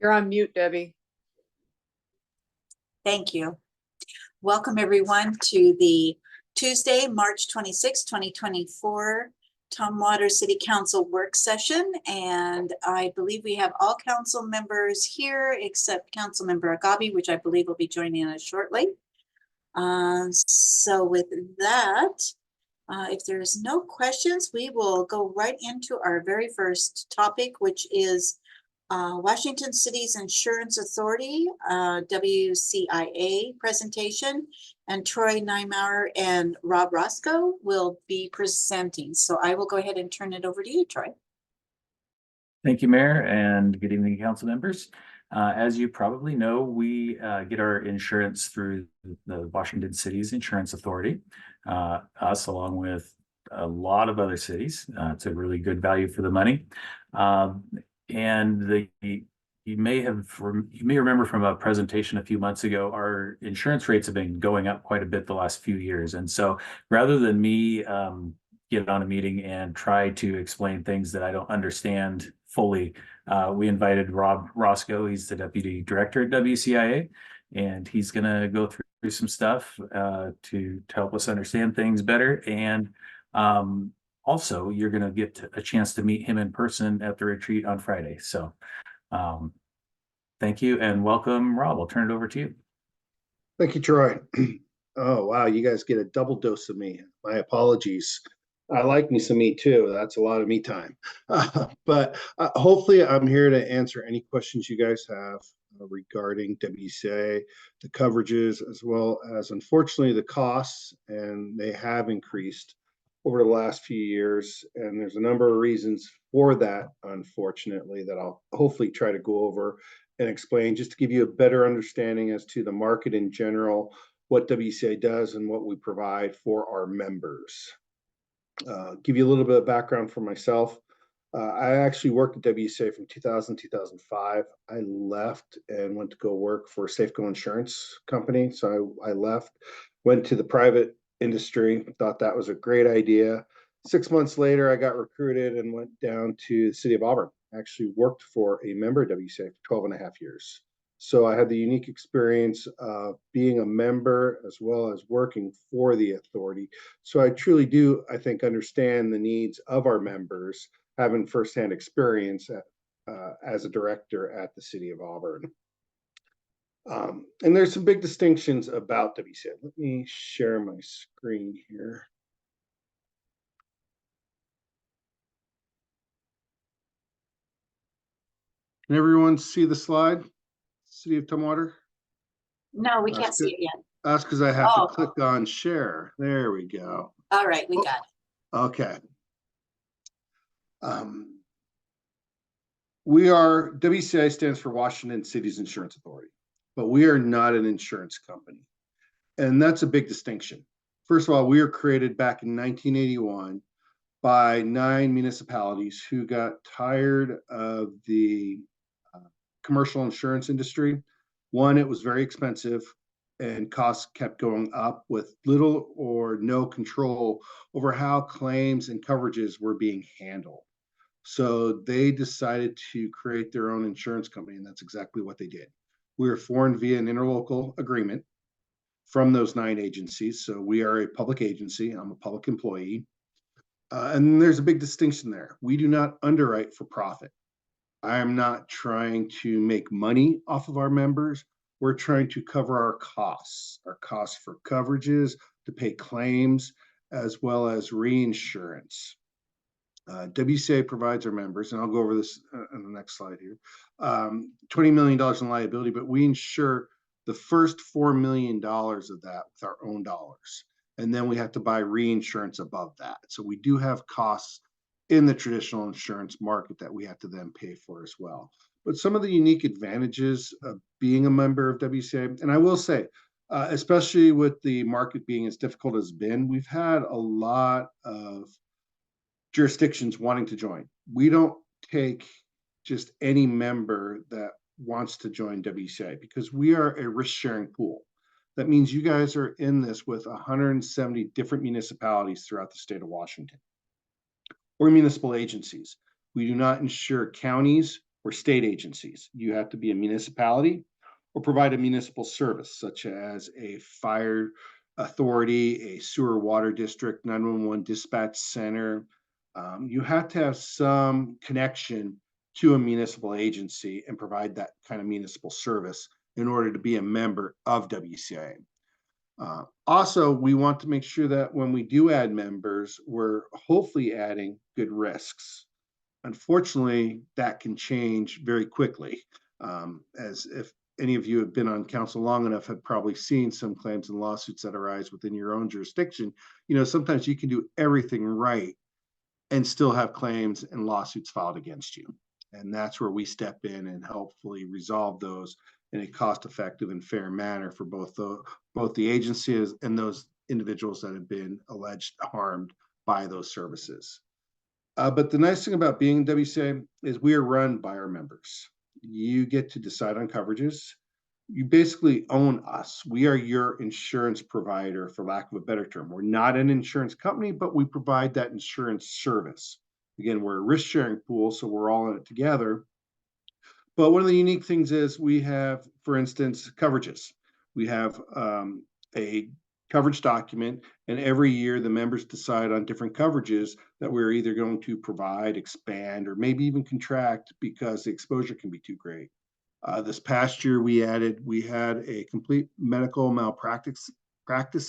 You're on mute, Debbie. Thank you. Welcome everyone to the Tuesday, March 26, 2024 Tumwater City Council work session. And I believe we have all council members here except Councilmember Agabi, which I believe will be joining us shortly. So with that, if there's no questions, we will go right into our very first topic, which is Washington City's Insurance Authority, WCIA presentation, and Troy Neimauer and Rob Roscoe will be presenting. So I will go ahead and turn it over to you, Troy. Thank you, Mayor, and good evening, council members. As you probably know, we get our insurance through the Washington City's Insurance Authority, us along with a lot of other cities. It's a really good value for the money. And you may remember from a presentation a few months ago, our insurance rates have been going up quite a bit the last few years. And so rather than me get on a meeting and try to explain things that I don't understand fully, we invited Rob Roscoe. He's the Deputy Director at WCIA, and he's going to go through some stuff to help us understand things better. And also, you're going to get a chance to meet him in person at the retreat on Friday. So thank you and welcome, Rob. I'll turn it over to you. Thank you, Troy. Oh, wow. You guys get a double dose of me. My apologies. I like me some me too. That's a lot of me time. But hopefully I'm here to answer any questions you guys have regarding WCIA, the coverages, as well as, unfortunately, the costs, and they have increased over the last few years, and there's a number of reasons for that, unfortunately, that I'll hopefully try to go over and explain, just to give you a better understanding as to the market in general, what WCIA does and what we provide for our members. Give you a little bit of background for myself. I actually worked at WCIA from 2000 to 2005. I left and went to go work for Safeco Insurance Company. So I left, went to the private industry, thought that was a great idea. 6 months later, I got recruited and went down to the city of Auburn. I actually worked for a member of WCIA for 12 and a half years. So I had the unique experience of being a member as well as working for the authority. So I truly do, I think, understand the needs of our members, having firsthand experience as a director at the city of Auburn. And there's some big distinctions about WCIA. Let me share my screen here. Can everyone see the slide? City of Tumwater? No, we can't see it yet. That's because I have to click on share. There we go. All right, we got it. Okay. WCIA stands for Washington City's Insurance Authority, but we are not an insurance company. And that's a big distinction. First of all, we were created back in 1981 by 9 municipalities who got tired of the commercial insurance industry. One, it was very expensive and costs kept going up with little or no control over how claims and coverages were being handled. So they decided to create their own insurance company, and that's exactly what they did. We were formed via an interlocal agreement from those 9 agencies. So we are a public agency. I'm a public employee. And there's a big distinction there. We do not underwrite for profit. I am not trying to make money off of our members. We're trying to cover our costs for coverages, to pay claims, as well as reinsurance. WCIA provides our members, and I'll go over this on the next slide here, $20 million in liability, but we insure the first $4 million of that with our own dollars. And then we have to buy reinsurance above that. So we do have costs in the traditional insurance market that we have to then pay for as well. But some of the unique advantages of being a member of WCIA, and I will say, especially with the market being as difficult as it's been, we've had a lot of jurisdictions wanting to join. We don't take just any member that wants to join WCIA because we are a risk-sharing pool. That means you guys are in this with 170 different municipalities throughout the state of Washington. Or municipal agencies. We do not insure counties or state agencies. You have to be a municipality or provide a municipal service, such as a fire authority, a sewer water district, 911 dispatch center. You have to have some connection to a municipal agency and provide that kind of municipal service in order to be a member of WCIA. Also, we want to make sure that when we do add members, we're hopefully adding good risks. Unfortunately, that can change very quickly. As if any of you have been on council long enough, have probably seen some claims and lawsuits that arise within your own jurisdiction. You know, sometimes you can do everything right and still have claims and lawsuits filed against you. And that's where we step in and hopefully resolve those in a cost-effective and fair manner for both the agencies and those individuals that have been alleged harmed by those services. But the nice thing about being WCIA is we are run by our members. You get to decide on coverages. You basically own us. We are your insurance provider, for lack of a better term. We're not an insurance company, but we provide that insurance service. Again, we're a risk-sharing pool, so we're all in it together. But one of the unique things is we have, for instance, coverages. We have a coverage document, and every year the members decide on different coverages that we're either going to provide, expand, or maybe even contract because the exposure can be too great. This past year we had a complete medical malpractice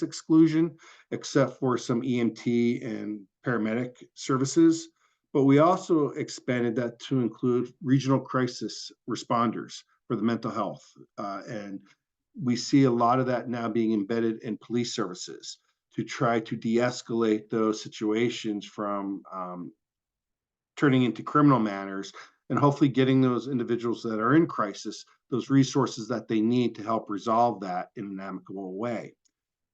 exclusion, except for some EMT and paramedic services. But we also expanded that to include regional crisis responders for the mental health. And we see a lot of that now being embedded in police services to try to de-escalate those situations from turning into criminal manners, and hopefully getting those individuals that are in crisis those resources that they need to help resolve that in an amicable way.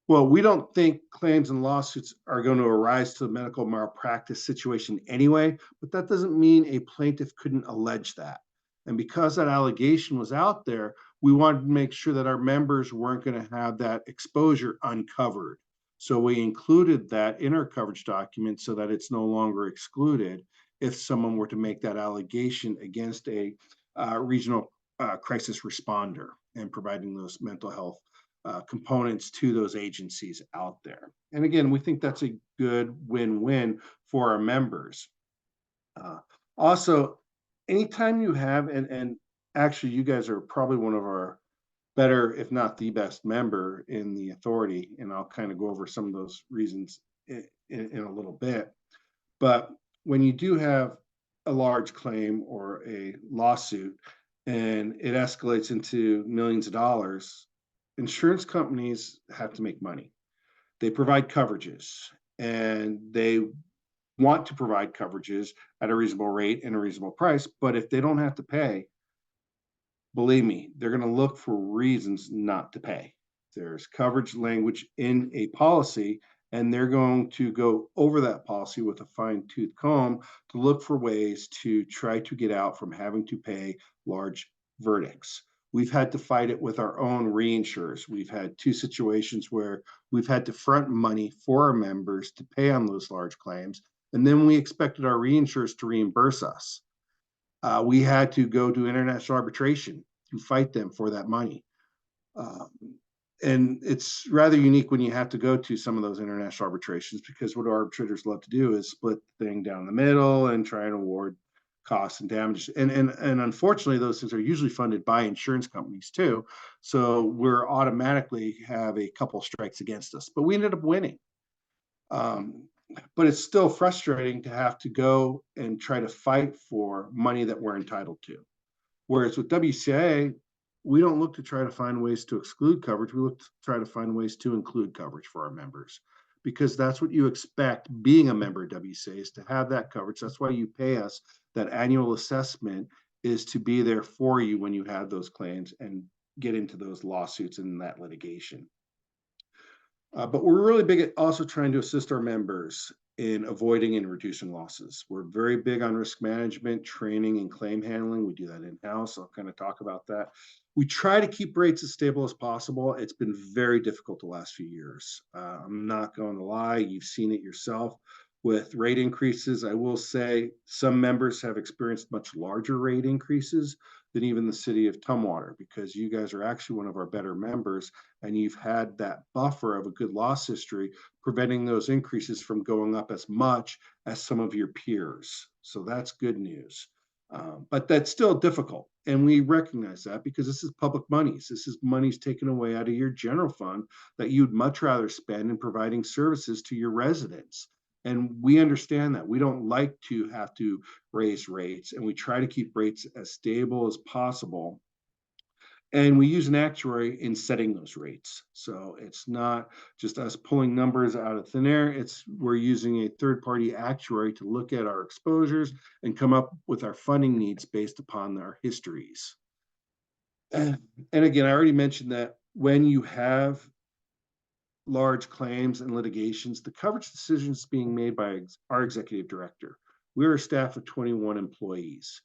Well, we don't think claims and lawsuits are going to arise to the medical malpractice situation anyway, but that doesn't mean a plaintiff couldn't allege that. And because that allegation was out there, we wanted to make sure that our members weren't going to have that exposure uncovered. So we included that in our coverage document so that it's no longer excluded if someone were to make that allegation against a regional crisis responder and providing those mental health components to those agencies out there. And again, we think that's a good win-win for our members. Also, anytime you have, and actually you guys are probably one of our better, if not the best member in the authority, and I'll kind of go over some of those reasons in a little bit. But when you do have a large claim or a lawsuit and it escalates into millions of dollars, insurance companies have to make money. They provide coverages, and they want to provide coverages at a reasonable rate and a reasonable price. But if they don't have to pay, believe me, they're going to look for reasons not to pay. There's coverage language in a policy, and they're going to go over that policy with a fine-tooth comb to look for ways to try to get out from having to pay large verdicts. We've had to fight it with our own reinsurers. We've had two situations where we've had to front money for our members to pay on those large claims, and then we expected our reinsurers to reimburse us. We had to go to international arbitration to fight them for that money. And it's rather unique when you have to go to some of those international arbitrations, because what arbitrators love to do is split the thing down the middle and try and award costs and damages. And unfortunately, those things are usually funded by insurance companies too. So we're automatically have a couple strikes against us, but we ended up winning. But it's still frustrating to have to go and try to fight for money that we're entitled to. Whereas with WCIA, we don't look to try to find ways to exclude coverage. We look to try to find ways to include coverage for our members, because that's what you expect being a member of WCIA, is to have that coverage. That's why you pay us. That annual assessment is to be there for you when you have those claims and get into those lawsuits and that litigation. But we're really big at also trying to assist our members in avoiding and reducing losses. We're very big on risk management, training, and claim handling. We do that in-house. I'll kind of talk about that. We try to keep rates as stable as possible. It's been very difficult the last few years. I'm not going to lie. You've seen it yourself. with rate increases. I will say some members have experienced much larger rate increases than even the city of Tumwater, because you guys are actually one of our better members, and you've had that buffer of a good loss history, preventing those increases from going up as much as some of your peers. So that's good news. But that's still difficult. And we recognize that, because this is public monies. This is monies taken away out of your general fund that you'd much rather spend in providing services to your residents. And we understand that. We don't like to have to raise rates, and we try to keep rates as stable as possible. And we use an actuary in setting those rates. So it's not just us pulling numbers out of thin air. We're using a third-party actuary to look at our exposures and come up with our funding needs based upon our histories. And again, I already mentioned that when you have large claims and litigations, the coverage decisions being made by our executive director. We're a staff of 21 employees,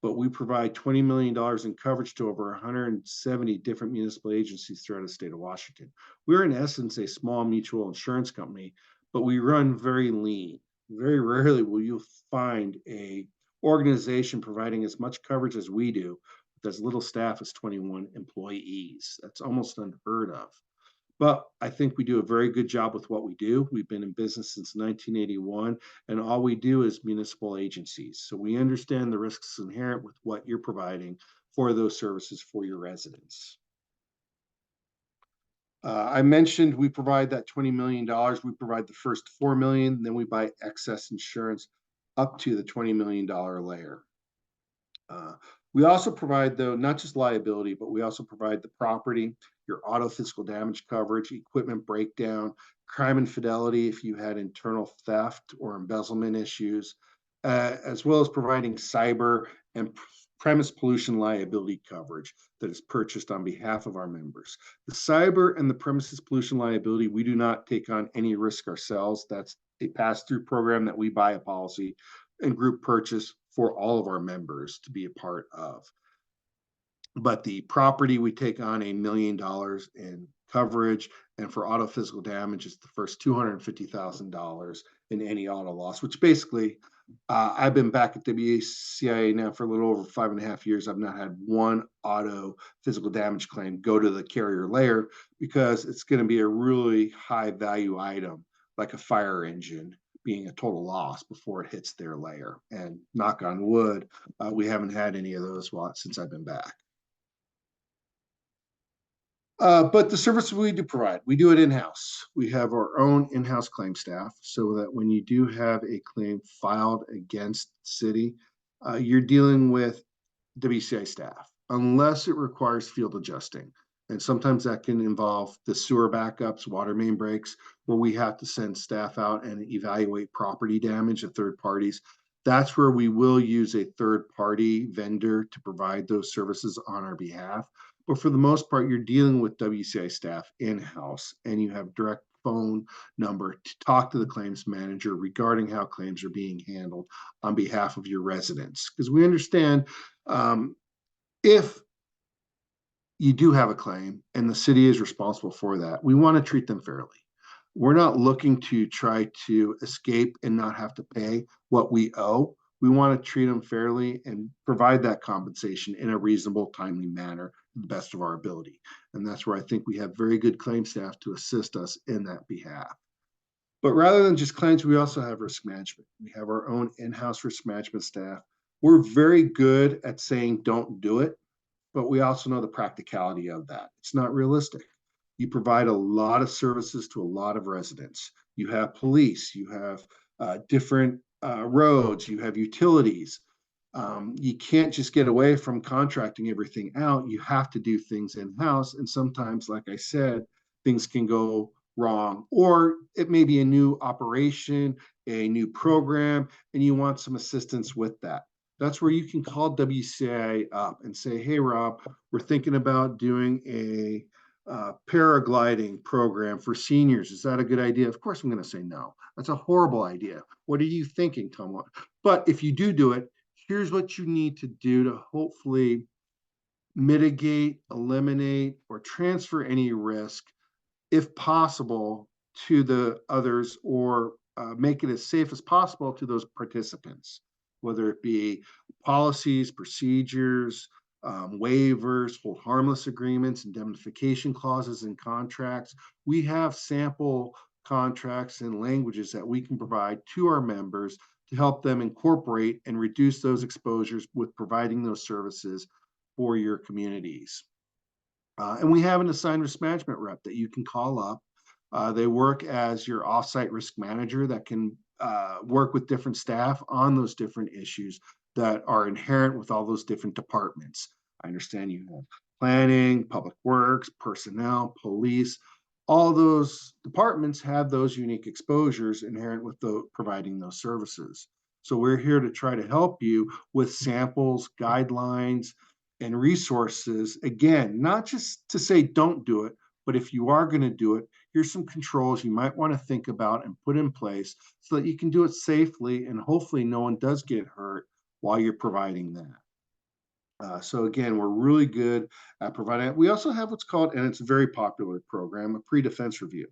but we provide $20 million in coverage to over 170 different municipal agencies throughout the state of Washington. We're in essence a small mutual insurance company, but we run very lean. Very rarely will you find a organization providing as much coverage as we do with as little staff as 21 employees. That's almost unheard of. But I think we do a very good job with what we do. We've been in business since 1981, and all we do is municipal agencies. So we understand the risks inherent with what you're providing for those services for your residents. I mentioned we provide that $20 million. We provide the first $4 million, then we buy excess insurance up to the $20 million layer. We also provide, though, not just liability, but we also provide the property, your auto physical damage coverage, equipment breakdown, crime and fidelity if you had internal theft or embezzlement issues, as well as providing cyber and premise pollution liability coverage that is purchased on behalf of our members. The cyber and the premises pollution liability, we do not take on any risk ourselves. That's a pass-through program that we buy a policy and group purchase for all of our members to be a part of. But the property, we take on $1 million in coverage, and for auto physical damage, it's the first $250,000 in any auto loss, which basically, I've been back at WCIA now for a little over 5.5 years. I've not had one auto physical damage claim go to the carrier layer, because it's going to be a really high value item, like a fire engine being a total loss before it hits their layer. And knock on wood, we haven't had any of those since I've been back. But the service we do provide, we do it in-house. We have our own in-house claim staff, so that when you do have a claim filed against the city, you're dealing with WCI staff, unless it requires field adjusting. And sometimes that can involve the sewer backups, water main breaks, where we have to send staff out and evaluate property damage of third parties. That's where we will use a third-party vendor to provide those services on our behalf. But for the most part, you're dealing with WCI staff in-house, and you have direct phone number to talk to the claims manager regarding how claims are being handled on behalf of your residents. Because we understand if you do have a claim and the city is responsible for that, we want to treat them fairly. We're not looking to try to escape and not have to pay what we owe. We want to treat them fairly and provide that compensation in a reasonable, timely manner, to the best of our ability. And that's where I think we have very good claim staff to assist us in that behalf. But rather than just claims, we also have risk management. We have our own in-house risk management staff. We're very good at saying don't do it, but we also know the practicality of that. It's not realistic. You provide a lot of services to a lot of residents. You have police, you have different roads, you have utilities. You can't just get away from contracting everything out. You have to do things in-house. And sometimes, like I said, things can go wrong, or it may be a new operation, a new program, and you want some assistance with that. That's where you can call WCI up and say, hey, Rob, we're thinking about doing a paragliding program for seniors. Is that a good idea? Of course, I'm going to say no. That's a horrible idea. What are you thinking, Tom? But if you do it, here's what you need to do to hopefully mitigate, eliminate, or transfer any risk, if possible, to the others, or make it as safe as possible to those participants, whether it be policies, procedures, waivers, hold harmless agreements, indemnification clauses and contracts. We have sample contracts and languages that we can provide to our members to help them incorporate and reduce those exposures with providing those services for your communities. And we have an assigned risk management rep that you can call up. They work as your offsite risk manager that can work with different staff on those different issues that are inherent with all those different departments. I understand you have planning, public works, personnel, police. All those departments have those unique exposures inherent with providing those services. So we're here to try to help you with samples, guidelines, and resources. Again, not just to say don't do it, but if you are going to do it, here's some controls you might want to think about and put in place so that you can do it safely and hopefully no one does get hurt while you're providing that. So again, we're really good at providing it. We also have what's called, and it's a very popular program, a pre-defense review.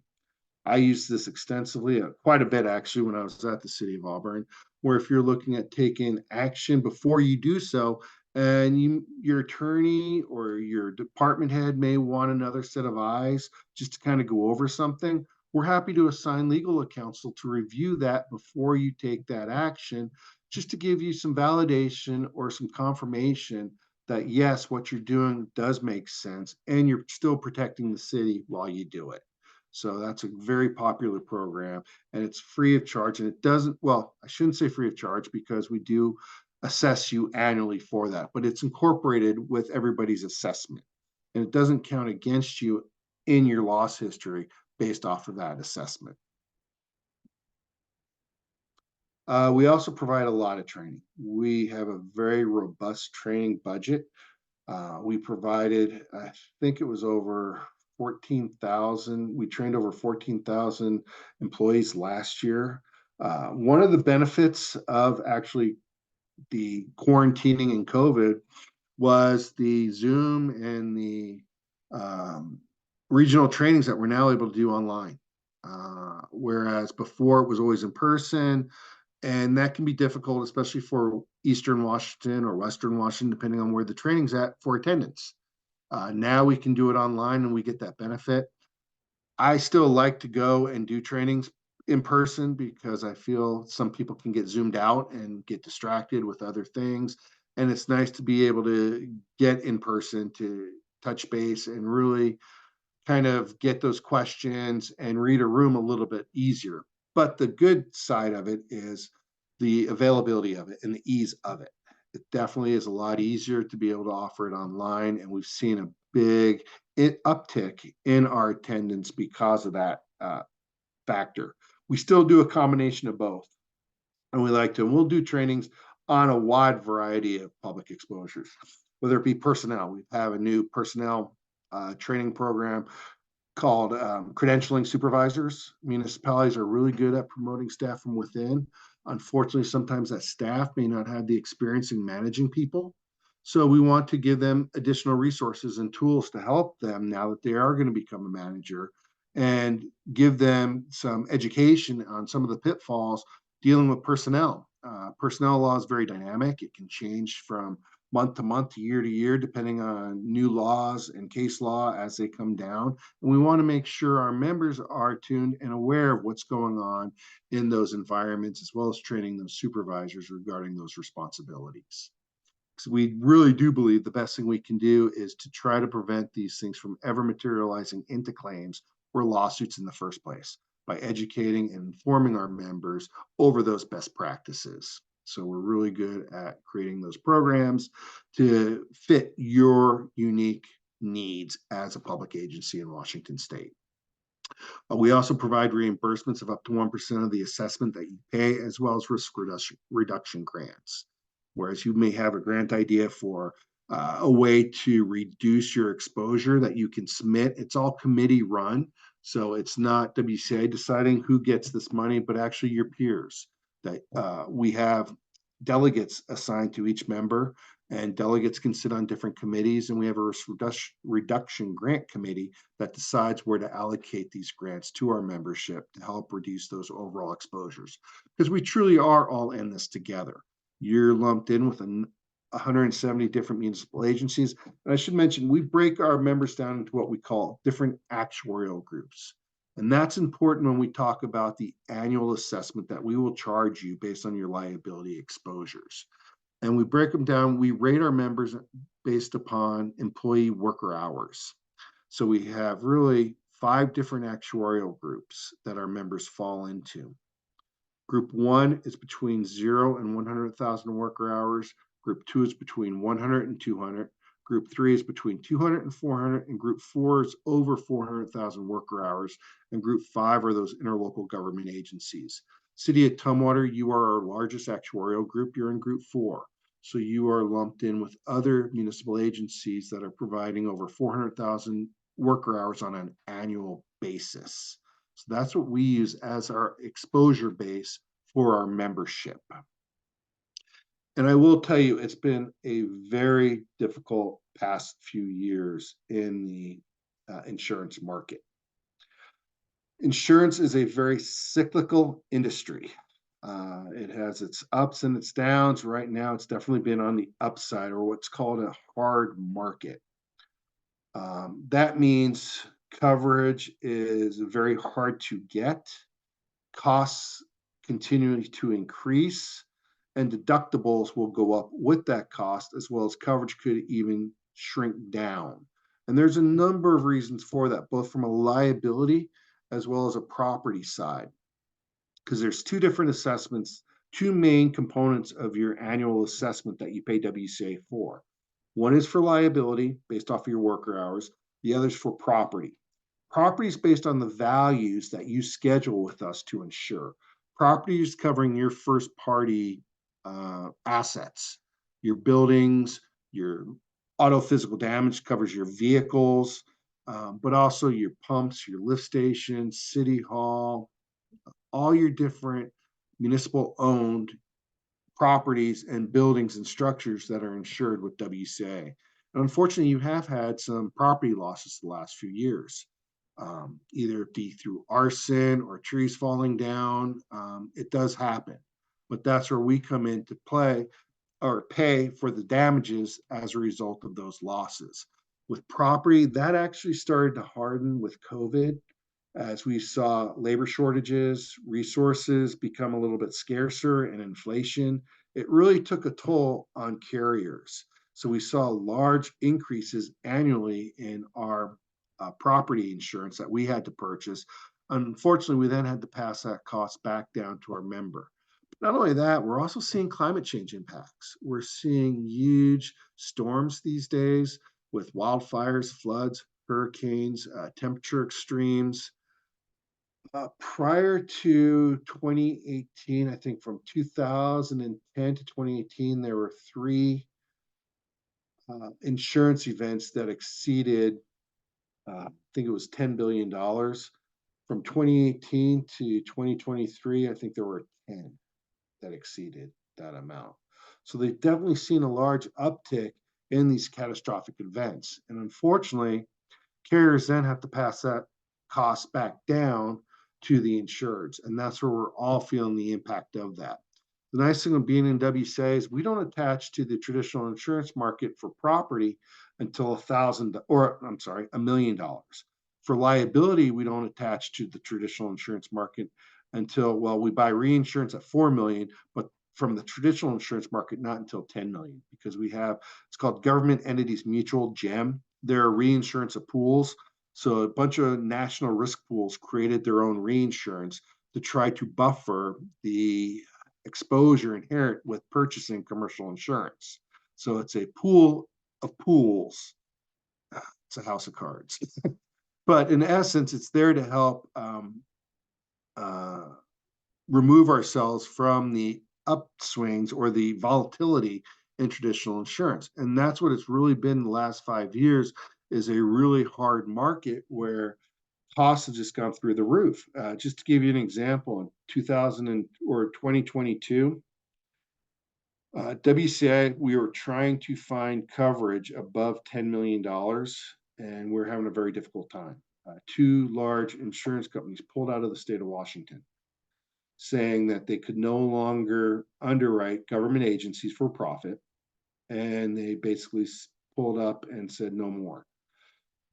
I use this extensively, quite a bit actually, when I was at the City of Auburn, where if you're looking at taking action before you do so, and your attorney or your department head may want another set of eyes just to kind of go over something, we're happy to assign legal counsel to review that before you take that action, just to give you some validation or some confirmation that yes, what you're doing does make sense and you're still protecting the city while you do it. So that's a very popular program and it's free of charge. And it doesn't, well, I shouldn't say free of charge because we do assess you annually for that, but it's incorporated with everybody's assessment. And it doesn't count against you in your loss history based off of that assessment. We also provide a lot of training. We have a very robust training budget. We provided, I think it was over 14,000. We trained over 14,000 employees last year. One of the benefits of actually the quarantining and COVID was the Zoom and the regional trainings that we're now able to do online. Whereas before it was always in person, and that can be difficult, especially for Eastern Washington or Western Washington, depending on where the training's at for attendance. Now we can do it online and we get that benefit. I still like to go and do trainings in person because I feel some people can get zoomed out and get distracted with other things. And it's nice to be able to get in person to touch base and really kind of get those questions and read a room a little bit easier. But the good side of it is the availability of it and the ease of it. It definitely is a lot easier to be able to offer it online. And we've seen a big uptick in our attendance because of that factor. We still do a combination of both. And we'll do trainings on a wide variety of public exposures, whether it be personnel. We have a new personnel training program called credentialing supervisors. Municipalities are really good at promoting staff from within. Unfortunately, sometimes that staff may not have the experience in managing people. So we want to give them additional resources and tools to help them now that they are going to become a manager and give them some education on some of the pitfalls dealing with personnel. Personnel law is very dynamic. It can change from month to month, year to year, depending on new laws and case law as they come down. And we want to make sure our members are tuned and aware of what's going on in those environments, as well as training those supervisors regarding those responsibilities. So we really do believe the best thing we can do is to try to prevent these things from ever materializing into claims or lawsuits in the first place by educating and informing our members over those best practices. So we're really good at creating those programs to fit your unique needs as a public agency in Washington State. We also provide reimbursements of up to 1% of the assessment that you pay, as well as risk reduction grants. Whereas you may have a grant idea for a way to reduce your exposure that you can submit. It's all committee run. So it's not WCA deciding who gets this money, but actually your peers. That we have delegates assigned to each member and delegates can sit on different committees, and we have a risk reduction grant committee that decides where to allocate these grants to our membership to help reduce those overall exposures. Because we truly are all in this together. You're lumped in with 170 different municipal agencies. And I should mention, we break our members down into what we call different actuarial groups. And that's important when we talk about the annual assessment that we will charge you based on your liability exposures. And we break them down. We rate our members based upon employee worker hours. So we have really 5 different actuarial groups that our members fall into. Group 1 is between 0 and 100,000 worker hours. Group 2 is between 100 and 200. Group 3 is between 200 and 400, and Group 4 is over 400,000 worker hours. And Group 5 are those interlocal government agencies. City of Tumwater, you are our largest actuarial group. You're in Group 4. So you are lumped in with other municipal agencies that are providing over 400,000 worker hours on an annual basis. So that's what we use as our exposure base for our membership. And I will tell you, it's been a very difficult past few years in the insurance market. Insurance is a very cyclical industry. It has its ups and its downs. Right now, it's definitely been on the upside, or what's called a hard market. That means coverage is very hard to get, costs continuing to increase, and deductibles will go up with that cost, as well as coverage could even shrink down. And there's a number of reasons for that, both from a liability as well as a property side, because there's 2 different assessments, 2 main components of your annual assessment that you pay WCA for. One is for liability based off of your worker hours. The other is for property. Property is based on the values that you schedule with us to insure. Property is covering your first party assets, your buildings, your auto physical damage covers your vehicles, but also your pumps, your lift stations, city hall, all your different municipal owned properties and buildings and structures that are insured with WCA. And unfortunately, you have had some property losses the last few years, either be through arson or trees falling down. It does happen, but that's where we come into play or pay for the damages as a result of those losses. With property, that actually started to harden with COVID as we saw labor shortages, resources become a little bit scarcer, and inflation. It really took a toll on carriers. So we saw large increases annually in our property insurance that we had to purchase. Unfortunately, we then had to pass that cost back down to our member. Not only that, we're also seeing climate change impacts. We're seeing huge storms these days with wildfires, floods, hurricanes, temperature extremes. Prior to 2018, I think from 2010 to 2018, there were 3 insurance events that exceeded, I think it was $10 billion. From 2018 to 2023, I think there were 10 that exceeded that amount. So they've definitely seen a large uptick in these catastrophic events. And unfortunately, carriers then have to pass that cost back down to the insureds. And that's where we're all feeling the impact of that. The nice thing of being in WCA is we don't attach to the traditional insurance market for property until $1 million. For liability, we don't attach to the traditional insurance market until, well, we buy reinsurance at 4 million, but from the traditional insurance market, not until 10 million, because we have, it's called Government Entities Mutual, GEM. There are reinsurance of pools. So a bunch of national risk pools created their own reinsurance to try to buffer the exposure inherent with purchasing commercial insurance. So it's a pool of pools. It's a house of cards. But in essence, it's there to help remove ourselves from the upswings or the volatility in traditional insurance. And that's what it's really been the last 5 years, is a really hard market where costs have just gone through the roof. Just to give you an example, in 2022, WCI, we were trying to find coverage above $10 million, and we're having a very difficult time. Two large insurance companies pulled out of the state of Washington, saying that they could no longer underwrite government agencies for profit. And they basically pulled up and said no more.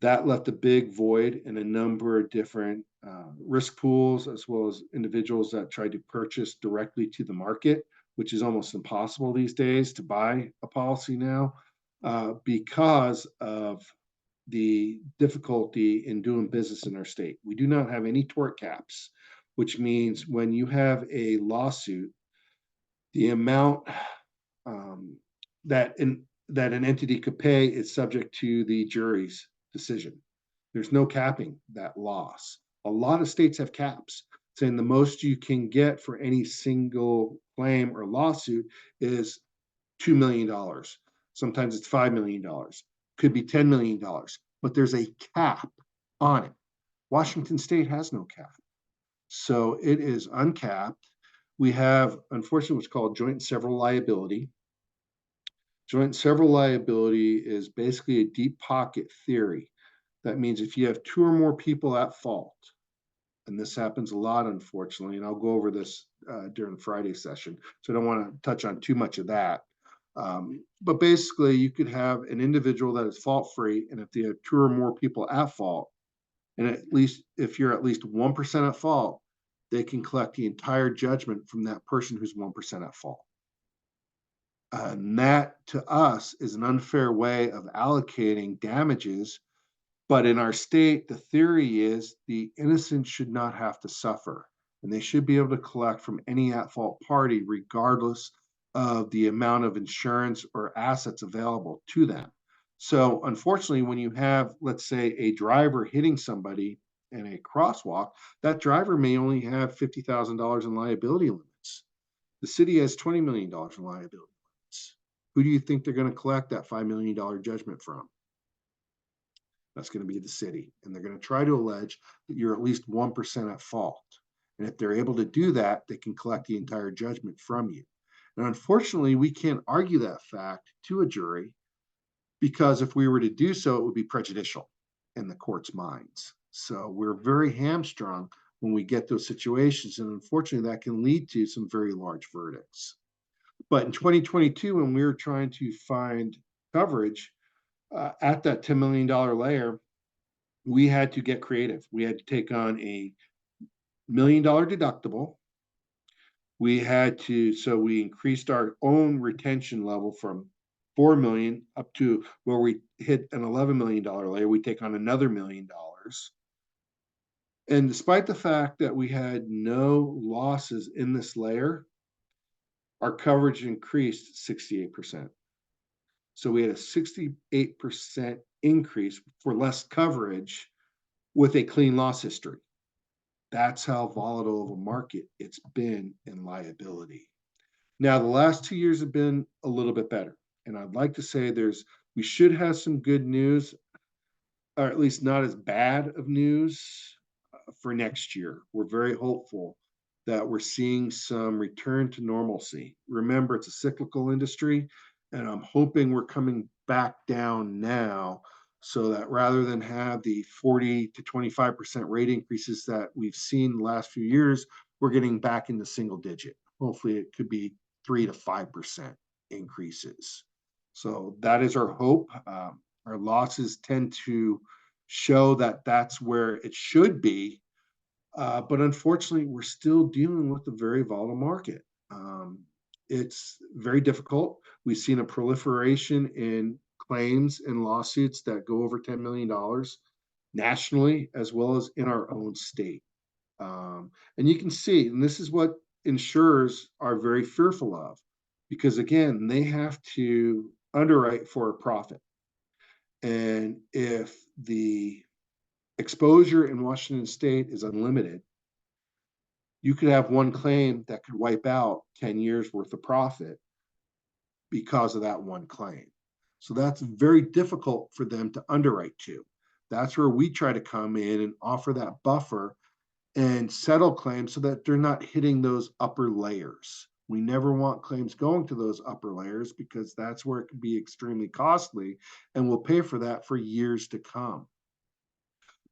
That left a big void in a number of different risk pools, as well as individuals that tried to purchase directly to the market, which is almost impossible these days to buy a policy now because of the difficulty in doing business in our state. We do not have any tort caps, which means when you have a lawsuit, the amount that an entity could pay is subject to the jury's decision. There's no capping that loss. A lot of states have caps, saying the most you can get for any single claim or lawsuit is $2 million. Sometimes it's $5 million, could be $10 million, but there's a cap on it. Washington State has no cap. So it is uncapped. We have, unfortunately, what's called joint and several liability. Joint and several liability is basically a deep pocket theory. That means if you have two or more people at fault, and this happens a lot, unfortunately, and I'll go over this during the Friday session, so I don't want to touch on too much of that. But basically, you could have an individual that is fault-free, and if you have two or more people at fault, and at least if you're at least 1% at fault, they can collect the entire judgment from that person who's 1% at fault. And that, to us, is an unfair way of allocating damages. But in our state, the theory is the innocent should not have to suffer, and they should be able to collect from any at-fault party, regardless of the amount of insurance or assets available to them. So unfortunately, when you have, let's say, a driver hitting somebody in a crosswalk, that driver may only have $50,000 in liability limits. The city has $20 million in liability limits. Who do you think they're going to collect that $5 million judgment from? That's going to be the city. And they're going to try to allege that you're at least 1% at fault. And if they're able to do that, they can collect the entire judgment from you. And unfortunately, we can't argue that fact to a jury, because if we were to do so, it would be prejudicial in the court's minds. So we're very hamstrung when we get those situations. And unfortunately, that can lead to some very large verdicts. But in 2022, when we were trying to find coverage at that $10 million layer, we had to get creative. We had to take on a $1 million deductible. We had to, so we increased our own retention level from $4 million up to where we hit an $11 million layer. We take on another $1 million. And despite the fact that we had no losses in this layer, our coverage increased 68%. So we had a 68% increase for less coverage with a clean loss history. That's how volatile of a market it's been in liability. Now, the last 2 years have been a little bit better. And I'd like to say we should have some good news, or at least not as bad of news for next year. We're very hopeful that we're seeing some return to normalcy. Remember, it's a cyclical industry, and I'm hoping we're coming back down now, so that rather than have the 40 to 25% rate increases that we've seen the last few years, we're getting back into single digit. Hopefully it could be 3 to 5% increases. So that is our hope. Our losses tend to show that that's where it should be. But unfortunately, we're still dealing with a very volatile market. It's very difficult. We've seen a proliferation in claims and lawsuits that go over $10 million nationally, as well as in our own state. And you can see, and this is what insurers are very fearful of, because again, they have to underwrite for a profit. And if the exposure in Washington State is unlimited, you could have one claim that could wipe out 10 years worth of profit because of that one claim. So that's very difficult for them to underwrite to. That's where we try to come in and offer that buffer and settle claims so that they're not hitting those upper layers. We never want claims going to those upper layers because that's where it can be extremely costly, and we'll pay for that for years to come.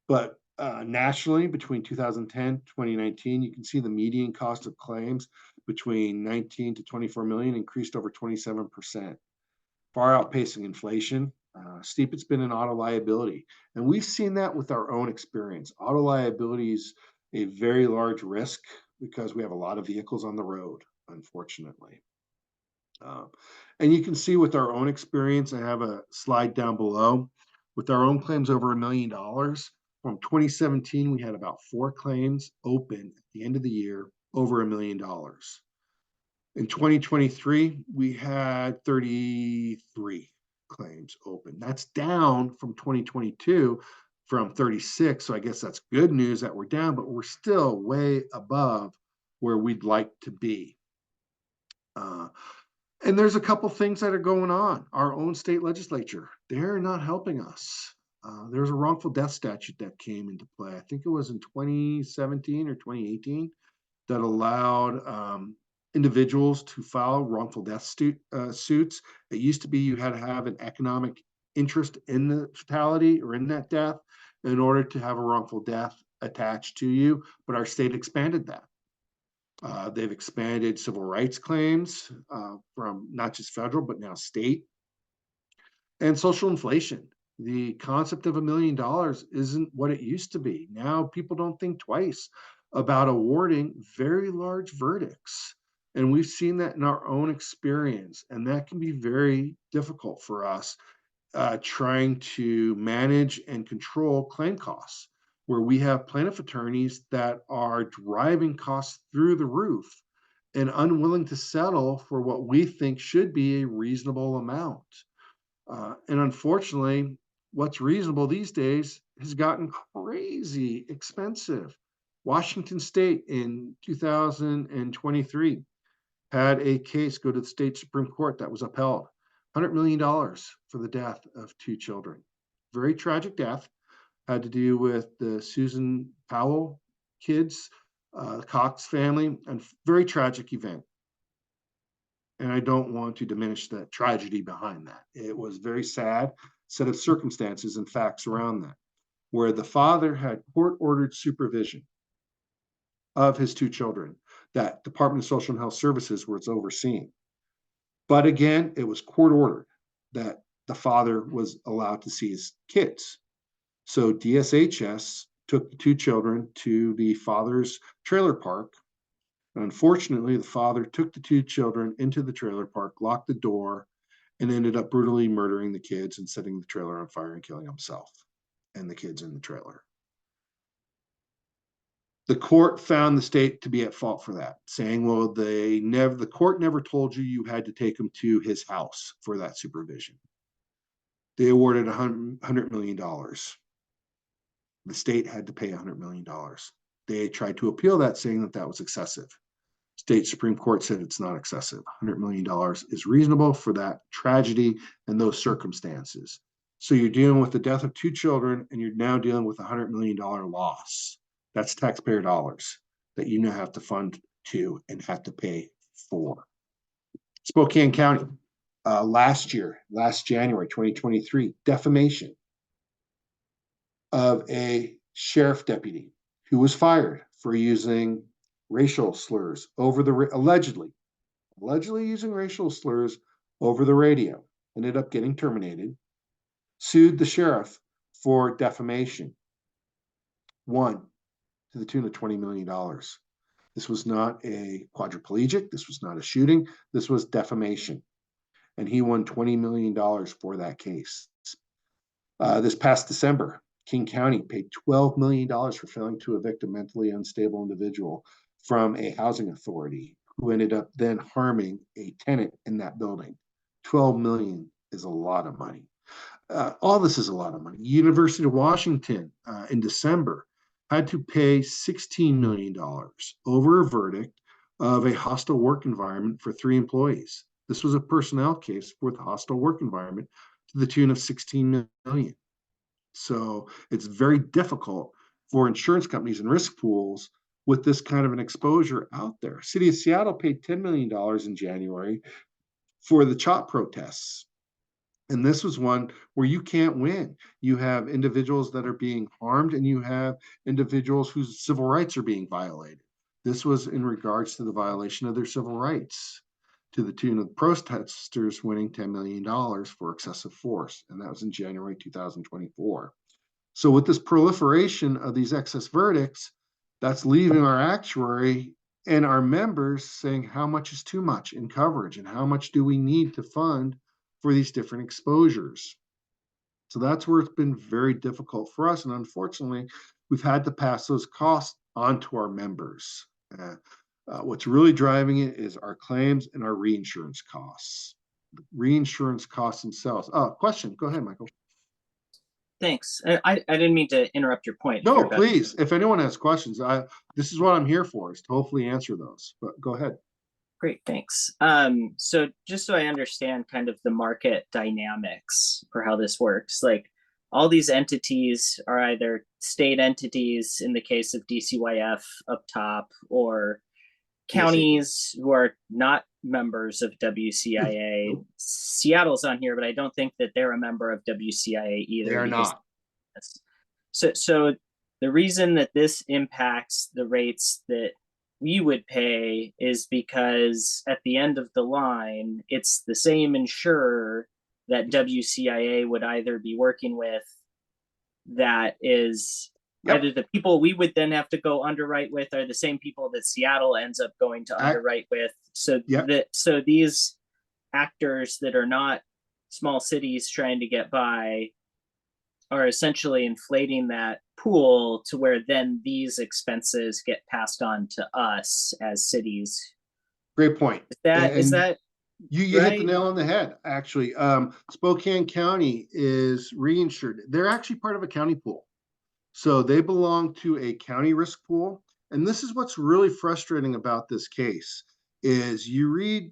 But nationally, between 2010 2019, you can see the median cost of claims between 19 to 24 million increased over 27%, far outpacing inflation. Steep it's been in auto liability. And we've seen that with our own experience. Auto liability is a very large risk because we have a lot of vehicles on the road, unfortunately. And you can see with our own experience, I have a slide down below, with our own claims over $1 million. From 2017, we had about 4 claims open at the end of the year, over $1 million. In 2023, we had 33 claims open. That's down from 2022 from 36. So I guess that's good news that we're down, but we're still way above where we'd like to be. And there's a couple things that are going on. Our own state legislature, they're not helping us. There's a wrongful death statute that came into play. I think it was in 2017 or 2018 that allowed individuals to file wrongful death suits. It used to be you had to have an economic interest in the fatality or in that death in order to have a wrongful death attached to you, but our state expanded that. They've expanded civil rights claims from not just federal, but now state. And social inflation. The concept of $1 million isn't what it used to be. Now people don't think twice about awarding very large verdicts. And we've seen that in our own experience. And that can be very difficult for us trying to manage and control claim costs, where we have plaintiff attorneys that are driving costs through the roof and unwilling to settle for what we think should be a reasonable amount. And unfortunately, what's reasonable these days has gotten crazy expensive. Washington State in 2023 had a case go to the state Supreme Court that was upheld. $100 million for the death of 2 children. Very tragic death. Had to do with the Susan Powell kids, the Cox family, and very tragic event. And I don't want to diminish the tragedy behind that. It was very sad set of circumstances and facts around that, where the father had court-ordered supervision of his 2 children that Department of Social and Health Services was overseeing. But again, it was court-ordered that the father was allowed to see his kids. So DSHS took the 2 children to the father's trailer park. And unfortunately, the father took the 2 children into the trailer park, locked the door, and ended up brutally murdering the kids and setting the trailer on fire and killing himself and the kids in the trailer. The court found the state to be at fault for that, saying, well, the court never told you you had to take him to his house for that supervision. They awarded $100 million. The state had to pay $100 million. They tried to appeal that, saying that that was excessive. State Supreme Court said it's not excessive. $100 million is reasonable for that tragedy and those circumstances. So you're dealing with the death of 2 children, and you're now dealing with a $100 million loss. That's taxpayer dollars that you now have to fund to and have to pay for. Spokane County, last January 2023, defamation of a sheriff deputy who was fired for using racial slurs over the allegedly using racial slurs over the radio, ended up getting terminated, sued the sheriff for defamation, won to the tune of $20 million. This was not a quadriplegic. This was not a shooting. This was defamation. And he won $20 million for that case. This past December, King County paid $12 million for failing to evict a mentally unstable individual from a housing authority who ended up then harming a tenant in that building. $12 million is a lot of money. All this is a lot of money. University of Washington in December had to pay $16 million over a verdict of a hostile work environment for 3 employees. This was a personnel case with hostile work environment to the tune of $16 million. So it's very difficult for insurance companies and risk pools with this kind of an exposure out there. City of Seattle paid $10 million in January for the CHOP protests. And this was one where you can't win. You have individuals that are being harmed, and you have individuals whose civil rights are being violated. This was in regards to the violation of their civil rights, to the tune of protesters winning $10 million for excessive force. And that was in January 2024. So with this proliferation of these excess verdicts, that's leaving our actuary and our members saying how much is too much in coverage and how much do we need to fund for these different exposures. So that's where it's been very difficult for us. And unfortunately, we've had to pass those costs on to our members. What's really driving it is our claims and our reinsurance costs. Reinsurance costs themselves. Question, go ahead, Michael. Thanks. I didn't mean to interrupt your point. No, please. If anyone has questions, this is what I'm here for, is to hopefully answer those. But go ahead. Great, thanks. So just so I understand kind of the market dynamics for how this works, like all these entities are either state entities in the case of DCYF up top, or counties who are not members of WCIA. Seattle's on here, but I don't think that they're a member of WCIA either. They are not. So the reason that this impacts the rates that we would pay is because at the end of the line, it's the same insurer that WCIA would either be working with, that is either the people we would then have to go underwrite with are the same people that Seattle ends up going to underwrite with. So so these actors that are not small cities trying to get by are essentially inflating that pool to where then these expenses get passed on to us as cities. Great point. Is that you right? hit the nail on the head, actually. Spokane County is reinsured. They're actually part of a county pool. So they belong to a county risk pool. And this is what's really frustrating about this case is you read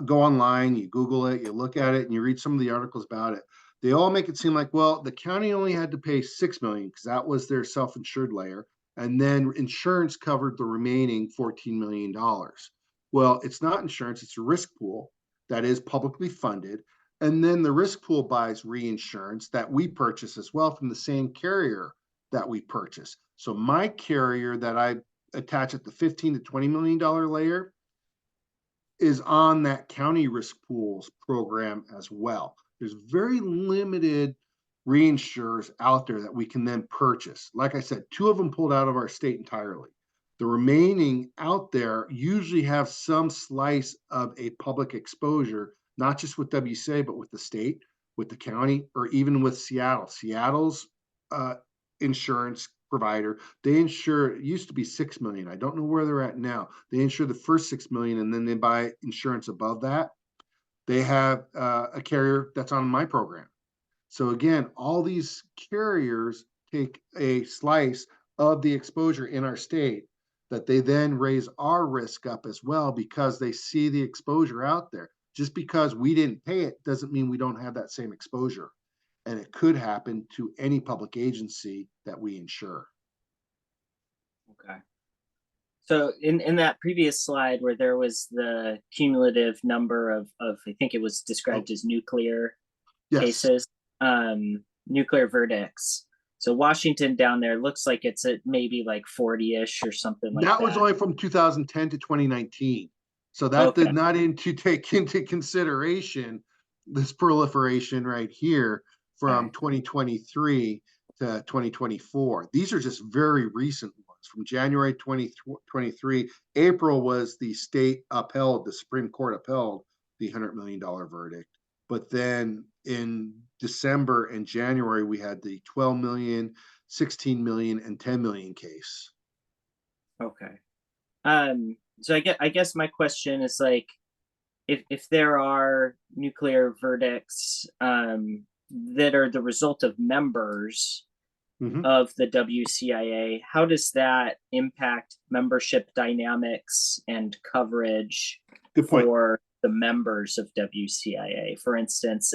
go online, you Google it, you look at it, and you read some of the articles about it. They all make it seem like, well, the county only had to pay $6 million because that was their self-insured layer. And then insurance covered the remaining $14 million. Well, it's not insurance, it's a risk pool that is publicly funded. And then the risk pool buys reinsurance that we purchase as well from the same carrier that we purchase. So my carrier that I attach at the $15 to $20 million layer is on that county risk pools program as well. There's very limited reinsurers out there that we can then purchase. Like I said, 2 of them pulled out of our state entirely. The remaining out there usually have some slice of a public exposure, not just with WCA, but with the state, with the county, or even with Seattle. Seattle's insurance provider, they insure, it used to be $6 million. I don't know where they're at now. They insure the first $6 million and then they buy insurance above that. They have a carrier that's on my program. So again, all these carriers take a slice of the exposure in our state that they then raise our risk up as well because they see the exposure out there. Just because we didn't pay it doesn't mean we don't have that same exposure. And it could happen to any public agency that we insure. Okay. So in that previous slide where there was the cumulative number of I think it was described as nuclear cases, nuclear verdicts. So Washington down there looks like it's at maybe like 40-ish or something like that. That was only from 2010 to 2019. So that did not take into consideration this proliferation right here from 2023 to 2024. These are just very recent ones from January 2023. April was the state upheld, the Supreme Court upheld the $100 million verdict. But then in December and January, we had the 12 million, 16 million, and 10 million case. Okay. So I guess my question is like, if there are nuclear verdicts that are the result of members of the WCIA, how does that impact membership dynamics and coverage for the members of WCIA? For instance,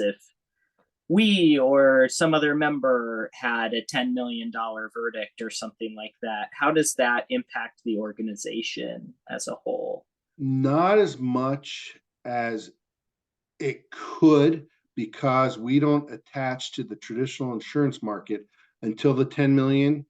we or some other member had a $10 million verdict or something like that, how does that impact the organization as a whole? Not as much as it could, because we don't attach to the traditional insurance market until the 10 million.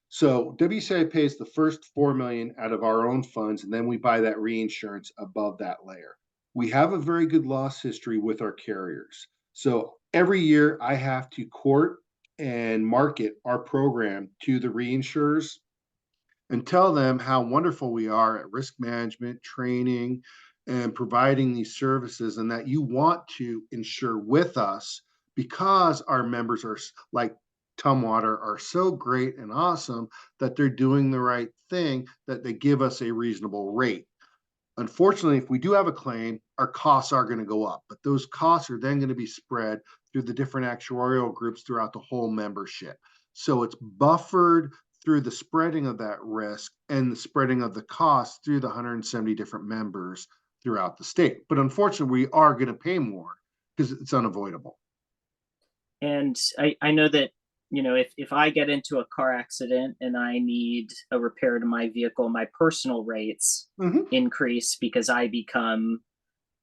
So WCI pays the first 4 million out of our own funds, and then we buy that reinsurance above that layer. We have a very good loss history with our carriers. So every year I have to court and market our program to the reinsurers and tell them how wonderful we are at risk management, training, and providing these services, and that you want to insure with us because our members are like Tumwater are so great and awesome that they're doing the right thing, that they give us a reasonable rate. Unfortunately, if we do have a claim, our costs are going to go up, but those costs are then going to be spread through the different actuarial groups throughout the whole membership. So it's buffered through the spreading of that risk and the spreading of the cost through the 170 different members throughout the state. But unfortunately, we are going to pay more because it's unavoidable. And I know that, you know, if I get into a car accident and I need a repair to my vehicle, my personal rates increase because I become,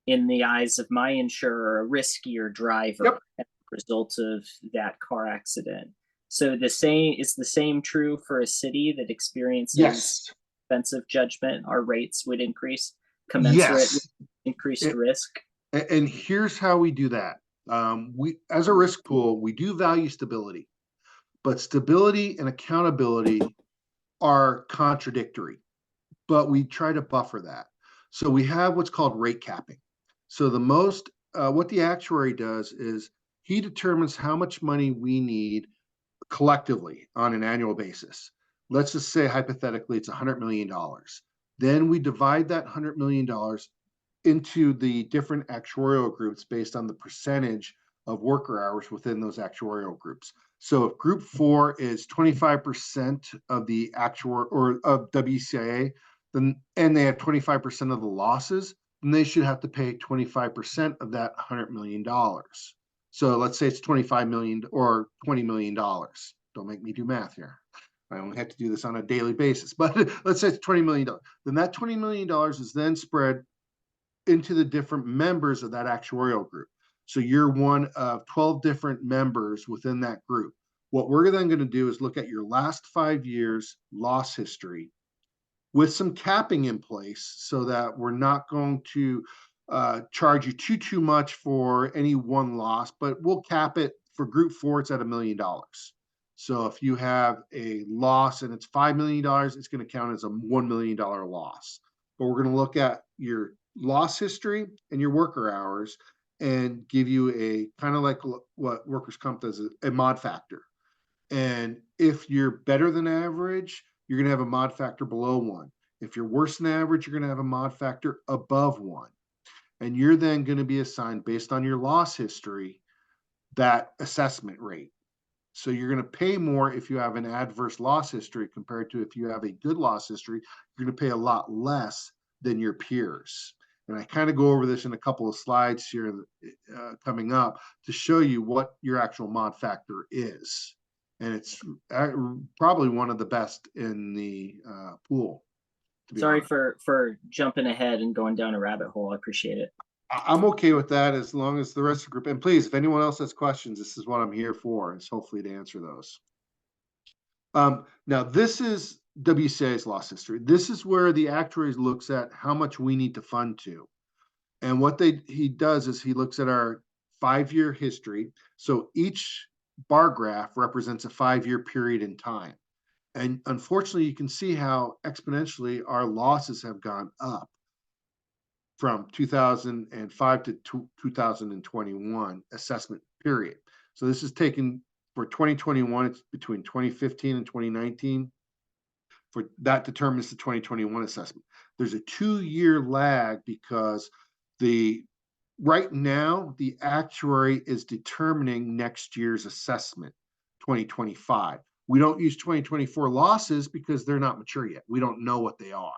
in the eyes of my insurer, a riskier driver as a result of that car accident. So the same true for a city that experiences expensive judgment? Our rates would increase commensurate with increased risk. And here's how we do that. We, as a risk pool, we do value stability, but stability and accountability are contradictory, but we try to buffer that. So we have what's called rate capping. So the most, what the actuary does is he determines how much money we need collectively on an annual basis. Let's just say hypothetically it's $100 million. Then we divide that $100 million into the different actuarial groups based on the percentage of worker hours within those actuarial groups. So if group 4 is 25% of the actual or of WCIA, then and they have 25% of the losses, then they should have to pay 25% of that $100 million. So let's say it's 25 million or $20 million. Don't make me do math here. I only have to do this on a daily basis, but let's say it's $20 million. Then that $20 million is then spread into the different members of that actuarial group. So you're one of 12 different members within that group. What we're then going to do is look at your last 5 years loss history with some capping in place so that we're not going to charge you too much for any one loss, but we'll cap it for group 4. It's at $1 million. So if you have a loss and it's $5 million, it's going to count as a $1 million loss. But we're going to look at your loss history and your worker hours and give you a kind of like what workers' comp does, a mod factor. And if you're better than average, you're going to have a mod factor below 1. If you're worse than average, you're going to have a mod factor above 1. And you're then going to be assigned, based on your loss history, that assessment rate. So you're going to pay more if you have an adverse loss history compared to if you have a good loss history. You're going to pay a lot less than your peers. And I kind of go over this in a couple of slides here coming up to show you what your actual mod factor is. And it's probably one of the best in the pool. Sorry for jumping ahead and going down a rabbit hole. I appreciate it. I'm okay with that as long as the rest of the group. And please, if anyone else has questions, this is what I'm here for, is hopefully to answer those. Now, this is WCIA's loss history. This is where the actuary looks at how much we need to fund to. And what he does is he looks at our 5-year history. So each bar graph represents a 5-year period in time. And unfortunately, you can see how exponentially our losses have gone up from 2005 to 2021 assessment period. So this is taken for 2021, it's between 2015 and 2019. For that determines the 2021 assessment. There's a 2-year lag because right now the actuary is determining next year's assessment, 2025. We don't use 2024 losses because they're not mature yet. We don't know what they are.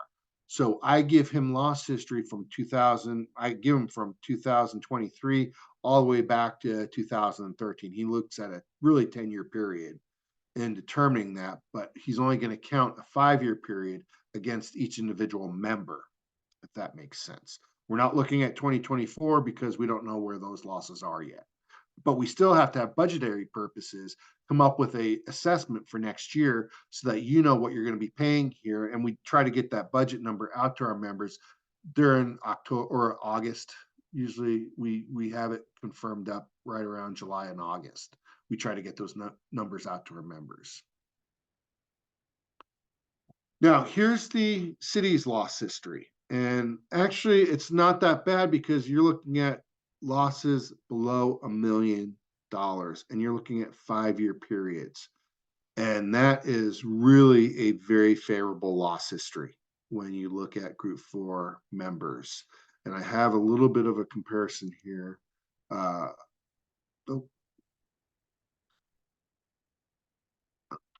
So I give him loss history from 2000, I give him from 2023 all the way back to 2013. He looks at a really 10-year period in determining that, but he's only going to count a 5-year period against each individual member, if that makes sense. We're not looking at 2024 because we don't know where those losses are yet. But we still have to have budgetary purposes come up with a assessment for next year so that you know what you're going to be paying here. And we try to get that budget number out to our members during October or August. Usually we have it confirmed up right around July and August. We try to get those numbers out to our members. Now, here's the city's loss history. And actually, it's not that bad because you're looking at losses below $1 million and you're looking at 5-year periods. And that is really a very favorable loss history when you look at Group 4 members. And I have a little bit of a comparison here.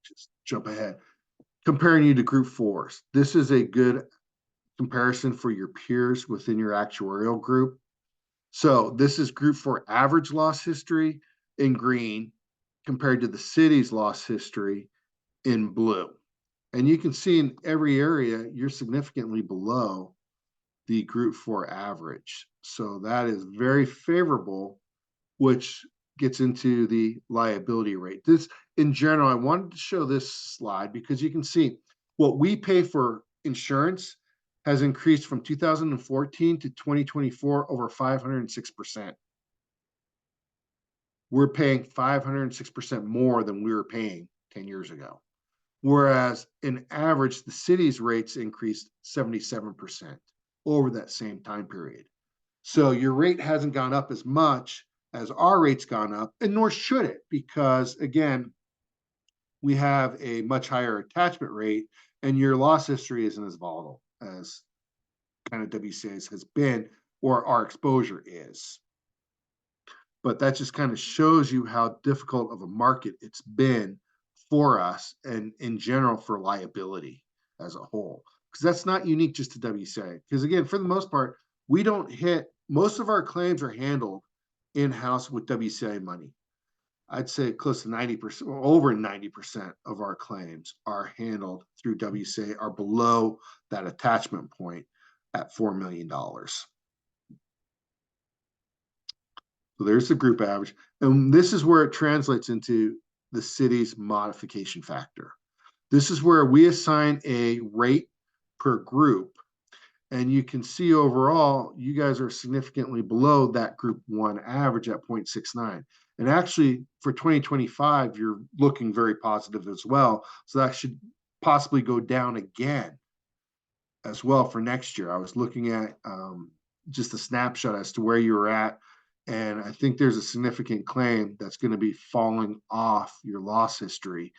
Just jump ahead. Comparing you to Group 4s. This is a good comparison for your peers within your actuarial group. So this is Group 4 average loss history in green compared to the city's loss history in blue. And you can see in every area, you're significantly below the Group 4 average. So that is very favorable, which gets into the liability rate. This, in general, I wanted to show this slide because you can see what we pay for insurance has increased from 2014 to 2024 over 506%. We're paying 506% more than we were paying 10 years ago. Whereas in average, the city's rates increased 77% over that same time period. So your rate hasn't gone up as much as our rate's gone up, and nor should it, because again, we have a much higher attachment rate and your loss history isn't as volatile as kind of WCA's has been, or our exposure is. But that just kind of shows you how difficult of a market it's been for us and in general for liability as a whole. Because that's not unique just to WCA. Because again, for the most part, we don't hit, most of our claims are handled in-house with WCA money. I'd say close to 90%, or over 90% of our claims are handled through WCA, are below that attachment point at $4 million. So there's the group average. And this is where it translates into the city's modification factor. This is where we assign a rate per group. And you can see overall, you guys are significantly below that Group 1 average at 0.69. And actually, for 2025, you're looking very positive as well. So that should possibly go down again as well for next year. I was looking at just a snapshot as to where you were at. And I think there's a significant claim that's going to be falling off your loss history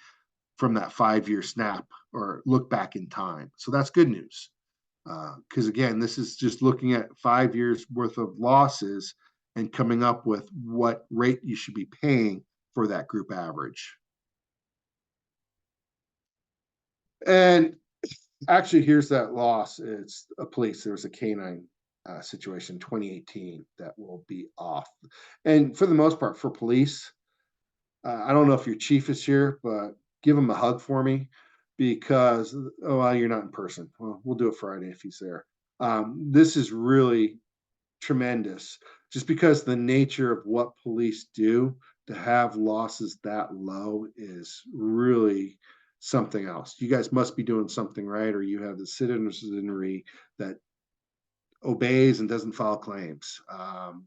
from that 5-year snap or look back in time. So that's good news. Because again, this is just looking at 5 years worth of losses and coming up with what rate you should be paying for that group average. And actually, here's that loss. It's a police. There was a canine situation 2018 that will be off. And for the most part, for police, I don't know if your chief is here, but give him a hug for me. Because, oh, well, you're not in person. Well, we'll do it Friday if he's there. This is really tremendous, just because the nature of what police do, to have losses that low is really something else. You guys must be doing something right, or you have the citizenry that obeys and doesn't file claims.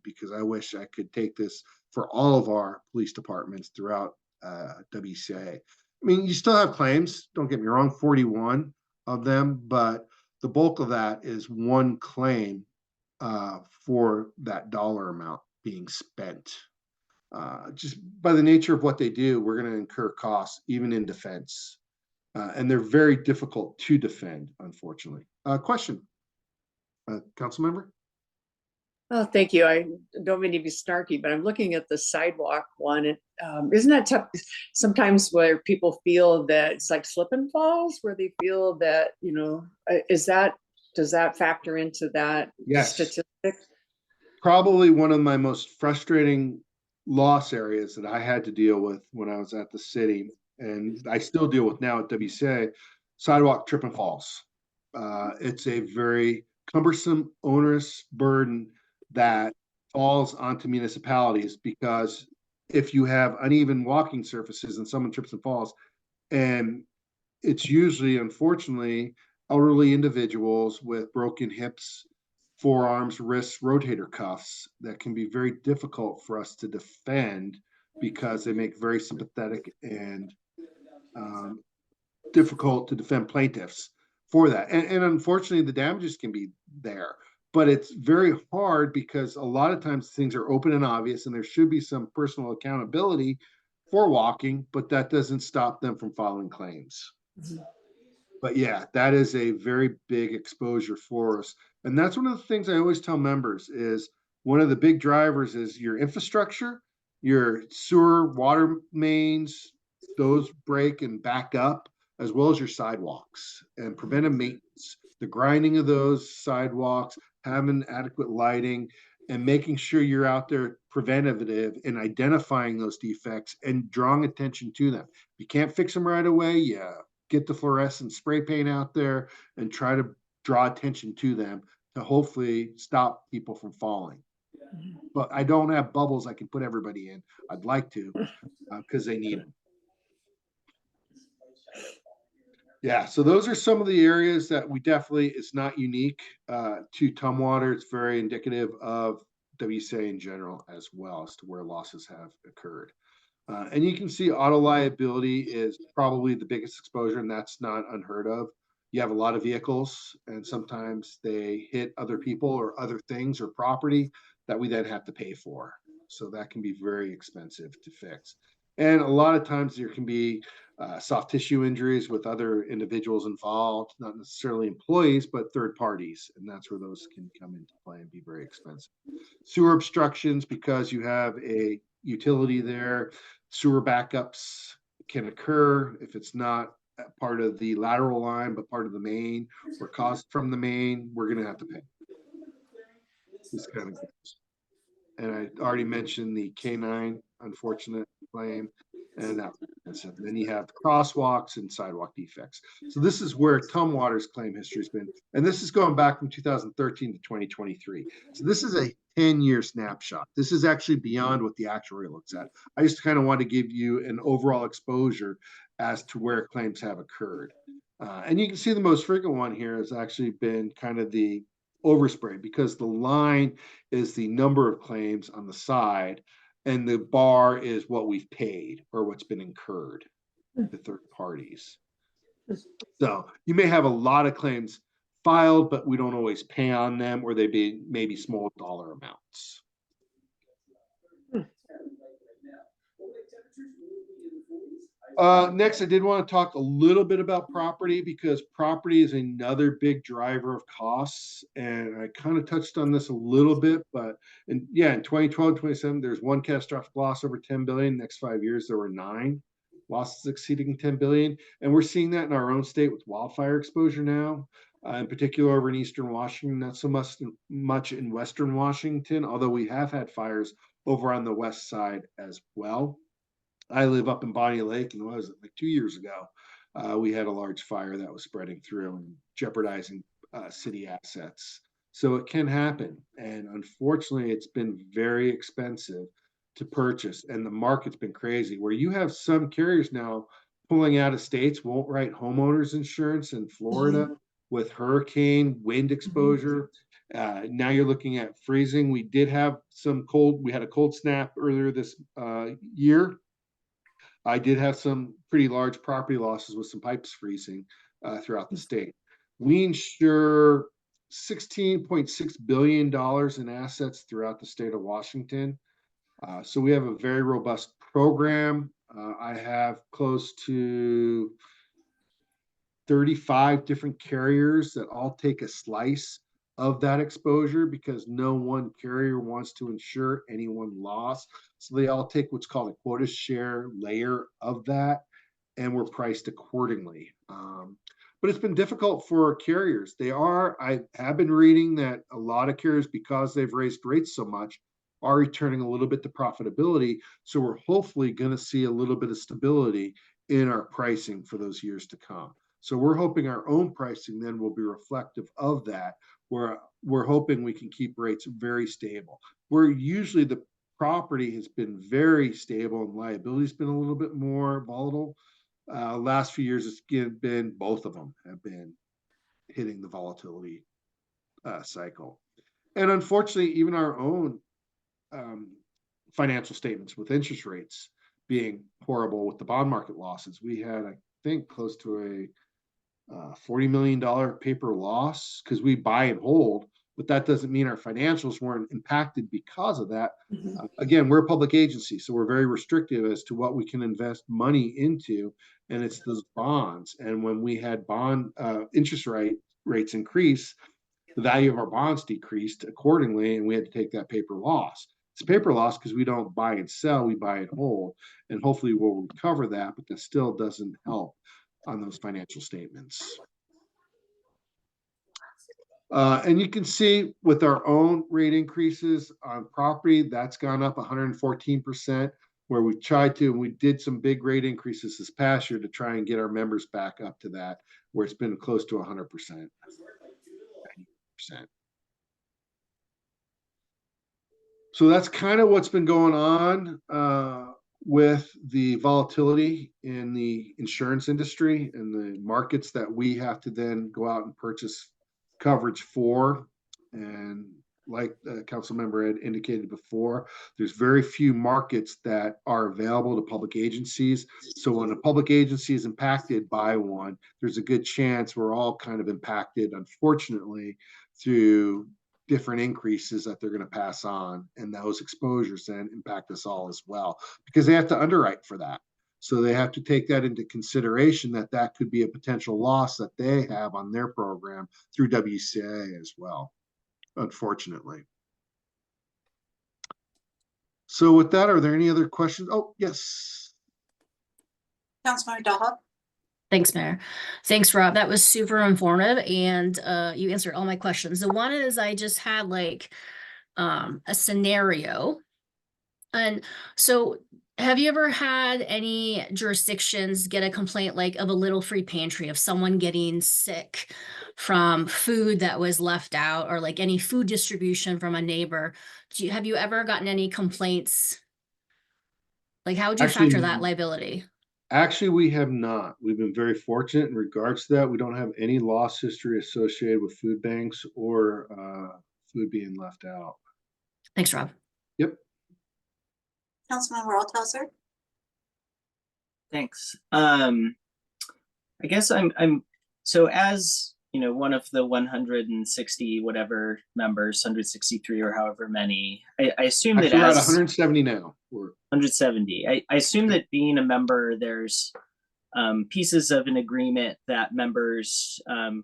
Because I wish I could take this for all of our police departments throughout WCA. I mean, you still have claims, don't get me wrong, 41 of them, but the bulk of that is one claim for that dollar amount being spent. Just by the nature of what they do, we're going to incur costs, even in defense. And they're very difficult to defend, unfortunately. Question, council member? Oh, thank you. I don't mean to be snarky, but I'm looking at the sidewalk one. And isn't that tough sometimes where people feel that it's like slip and falls, where they feel that, you know, is that does that factor into that Yes. statistic? Probably one of my most frustrating loss areas that I had to deal with when I was at the city, and I still deal with now at WCA, sidewalk trip and falls. It's a very cumbersome, onerous burden that falls onto municipalities, because if you have uneven walking surfaces and someone trips and falls, and it's usually, unfortunately, elderly individuals with broken hips, forearms, wrists, rotator cuffs, that can be very difficult for us to defend, because they make very sympathetic and um, difficult to defend plaintiffs for that. And unfortunately, the damages can be there, but it's very hard because a lot of times things are open and obvious, and there should be some personal accountability for walking, but that doesn't stop them from filing claims. But yeah, that is a very big exposure for us. And that's one of the things I always tell members is one of the big drivers is your infrastructure, your sewer, water mains, those break and back up, as well as your sidewalks and preventive maintenance, the grinding of those sidewalks, having adequate lighting, and making sure you're out there preventative and identifying those defects and drawing attention to them. You can't fix them right away. Yeah, get the fluorescent spray paint out there and try to draw attention to them to hopefully stop people from falling. But I don't have bubbles I can put everybody in. I'd like to, because they need them. Yeah, so those are some of the areas that we definitely, it's not unique to Tumwater. It's very indicative of WCA in general as well as to where losses have occurred. And you can see auto liability is probably the biggest exposure, and that's not unheard of. You have a lot of vehicles, and sometimes they hit other people or other things or property that we then have to pay for. So that can be very expensive to fix. And a lot of times there can be soft tissue injuries with other individuals involved, not necessarily employees, but third parties. And that's where those can come into play and be very expensive. Sewer obstructions, because you have a utility there, sewer backups can occur if it's not part of the lateral line, but part of the main or caused from the main, we're going to have to pay. This kind of goes. And I already mentioned the K9 unfortunate claim, and that. And then you have crosswalks and sidewalk defects. So this is where Tumwater's claim history has been. And this is going back from 2013 to 2023. So this is a 10-year snapshot. This is actually beyond what the actuary looks at. I just kind of want to give you an overall exposure as to where claims have occurred. And you can see the most frequent one here has actually been kind of the overspray, because the line is the number of claims on the side, and the bar is what we've paid or what's been incurred to third parties. So you may have a lot of claims filed, but we don't always pay on them, or they be maybe small dollar amounts. Next, I did want to talk a little bit about property, because property is another big driver of costs. And I kind of touched on this a little bit, but in 2012, 27, there's one catastrophic loss over 10 billion. Next 5 years, there were 9 losses exceeding 10 billion. And we're seeing that in our own state with wildfire exposure now, in particular over in Eastern Washington, not so much in Western Washington, although we have had fires over on the west side as well. I live up in Bonnie Lake, and was it like 2 years ago? We had a large fire that was spreading through and jeopardizing city assets. So it can happen. And unfortunately, it's been very expensive to purchase. And the market's been crazy, where you have some carriers now pulling out of states, won't write homeowners insurance in Florida with hurricane, wind exposure. Now you're looking at freezing. We did have we had a cold snap earlier this year. I did have some pretty large property losses with some pipes freezing throughout the state. We insure $16.6 billion in assets throughout the state of Washington. So we have a very robust program. I have close to 35 different carriers that all take a slice of that exposure, because no one carrier wants to insure any one loss. So they all take what's called a quota share layer of that, and we're priced accordingly. but it's been difficult for carriers. I have been reading that a lot of carriers, because they've raised rates so much, are returning a little bit to profitability. So we're hopefully going to see a little bit of stability in our pricing for those years to come. So we're hoping our own pricing then will be reflective of that, where we're hoping we can keep rates very stable. Where usually the property has been very stable and liability's been a little bit more volatile. Last few years, it's been, both of them have been hitting the volatility cycle. And unfortunately, even our own financial statements with interest rates being horrible with the bond market losses. We had, I think, close to a $40 million paper loss because we buy and hold, but that doesn't mean our financials weren't impacted because of that. Again, we're a public agency, so we're very restrictive as to what we can invest money into, and it's those bonds. And when we had bond interest rates increase, the value of our bonds decreased accordingly, and we had to take that paper loss. It's a paper loss because we don't buy and sell, we buy and hold, and hopefully we'll recover that, but that still doesn't help on those financial statements. And you can see with our own rate increases on property, that's gone up 114%, where we tried to, and we did some big rate increases this past year to try and get our members back up to that, where it's been close to 100%. 90%. So that's kind of what's been going on with the volatility in the insurance industry and the markets that we have to then go out and purchase coverage for. And like the council member had indicated before, there's very few markets that are available to public agencies. So when a public agency is impacted by one, there's a good chance we're all kind of impacted, unfortunately, through different increases that they're going to pass on. And those exposures then impact us all as well, because they have to underwrite for that. So they have to take that into consideration, that that could be a potential loss that they have on their program through WCA as well, unfortunately. So with that, are there any other questions? Oh, yes. Councilmember Doha. Thanks, Mayor. Thanks, Rob. That was super informative, and you answered all my questions. The one is I just had like a scenario. And so have you ever had any jurisdictions get a complaint like of a little free pantry, of someone getting sick from food that was left out, or like any food distribution from a neighbor? Have you ever gotten any complaints? Like, how would you factor that liability? Actually, we have not. We've been very fortunate in regards to that. We don't have any loss history associated with food banks or food being left out. Thanks, Rob. Yep. Councilmember Althauser. Thanks. I guess I'm so, as you know, one of the 160 whatever members, 163 or however many, I assume Actually, that we're at as 170 now. We're 170. I assume that being a member, there's pieces of an agreement that members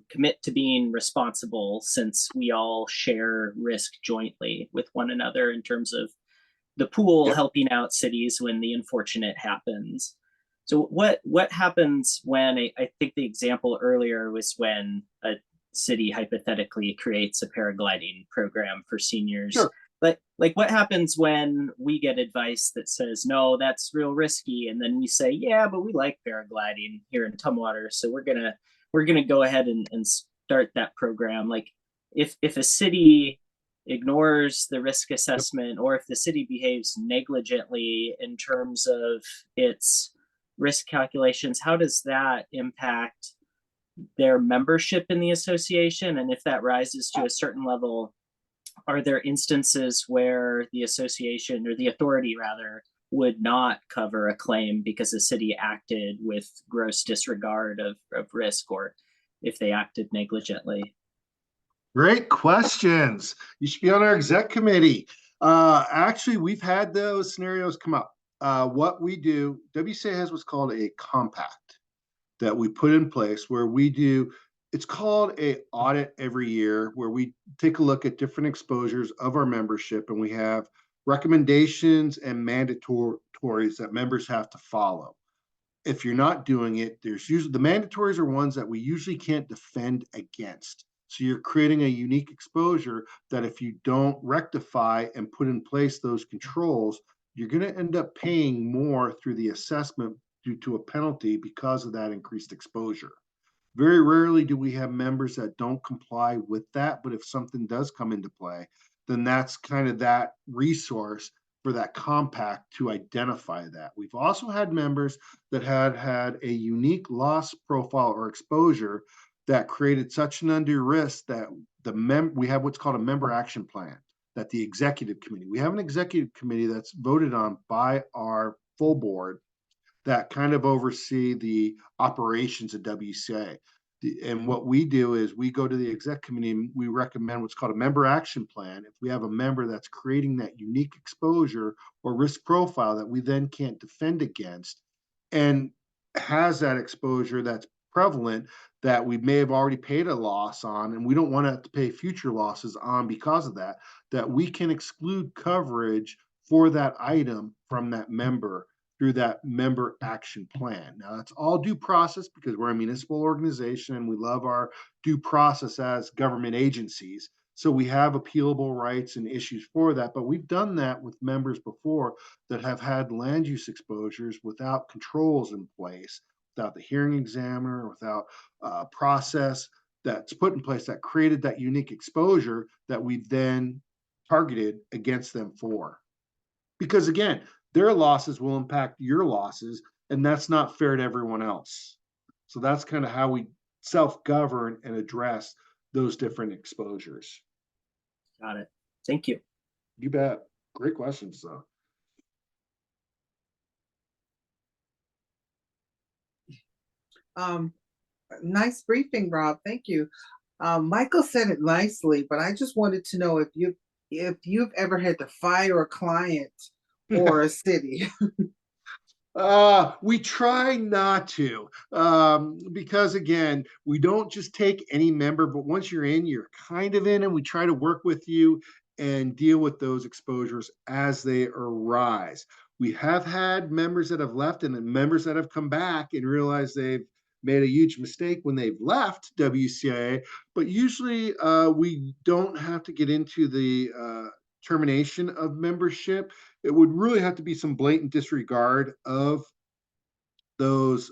commit to being responsible, since we all share risk jointly with one another in terms of the pool helping out cities when the unfortunate happens. So what happens when, I think the example earlier was when a city hypothetically creates a paragliding program for seniors. Sure. But like, what happens when we get advice that says, no, that's real risky, and then we say, yeah, but we like paragliding here in Tumwater, so we're gonna go ahead and start that program. Like, if a city ignores the risk assessment, or if the city behaves negligently in terms of its risk calculations, how does that impact their membership in the association? And if that rises to a certain level, are there instances where the association, or the authority rather, would not cover a claim because the city acted with gross disregard of risk, or if they acted negligently? Great questions. You should be on our exec committee. Actually, we've had those scenarios come up. What we do, WCA has what's called a compact that we put in place, where we do, it's called a audit every year, where we take a look at different exposures of our membership, and we have recommendations and mandatories that members have to follow. if you're not doing it, there's usually the mandatories are ones that we usually can't defend against. So you're creating a unique exposure that if you don't rectify and put in place those controls, you're going to end up paying more through the assessment due to a penalty because of that increased exposure. Very rarely do we have members that don't comply with that, but if something does come into play, then that's kind of that resource for that compact to identify that. We've also had members that had a unique loss profile or exposure that created such an undue risk that we have what's called a member action plan that the executive committee, we have an executive committee that's voted on by our full board that kind of oversee the operations of WCA. And what we do is we go to the exec committee and we recommend what's called a member action plan. If we have a member that's creating that unique exposure or risk profile that we then can't defend against and has that exposure that's prevalent that we may have already paid a loss on and we don't want to have to pay future losses on because of that, that we can exclude coverage for that item from that member through that member action plan. Now that's all due process because we're a municipal organization and we love our due process as government agencies. So we have appealable rights and issues for that, but we've done that with members before that have had land use exposures without controls in place, without the hearing examiner, without a process that's put in place that created that unique exposure that we then targeted against them for. Because again, their losses will impact your losses, and that's not fair to everyone else. So that's kind of how we self-govern and address those different exposures. Got it. Thank you. You bet. Great questions, though. Nice briefing, Rob. Thank you. Michael said it nicely, but I just wanted to know if you've ever had to fire a client or a city. We try not to, because again, we don't just take any member, but once you're in, you're kind of in, and we try to work with you and deal with those exposures as they arise. We have had members that have left and then members that have come back and realized they've made a huge mistake when they've left WCIA, but usually we don't have to get into the termination of membership. It would really have to be some blatant disregard of those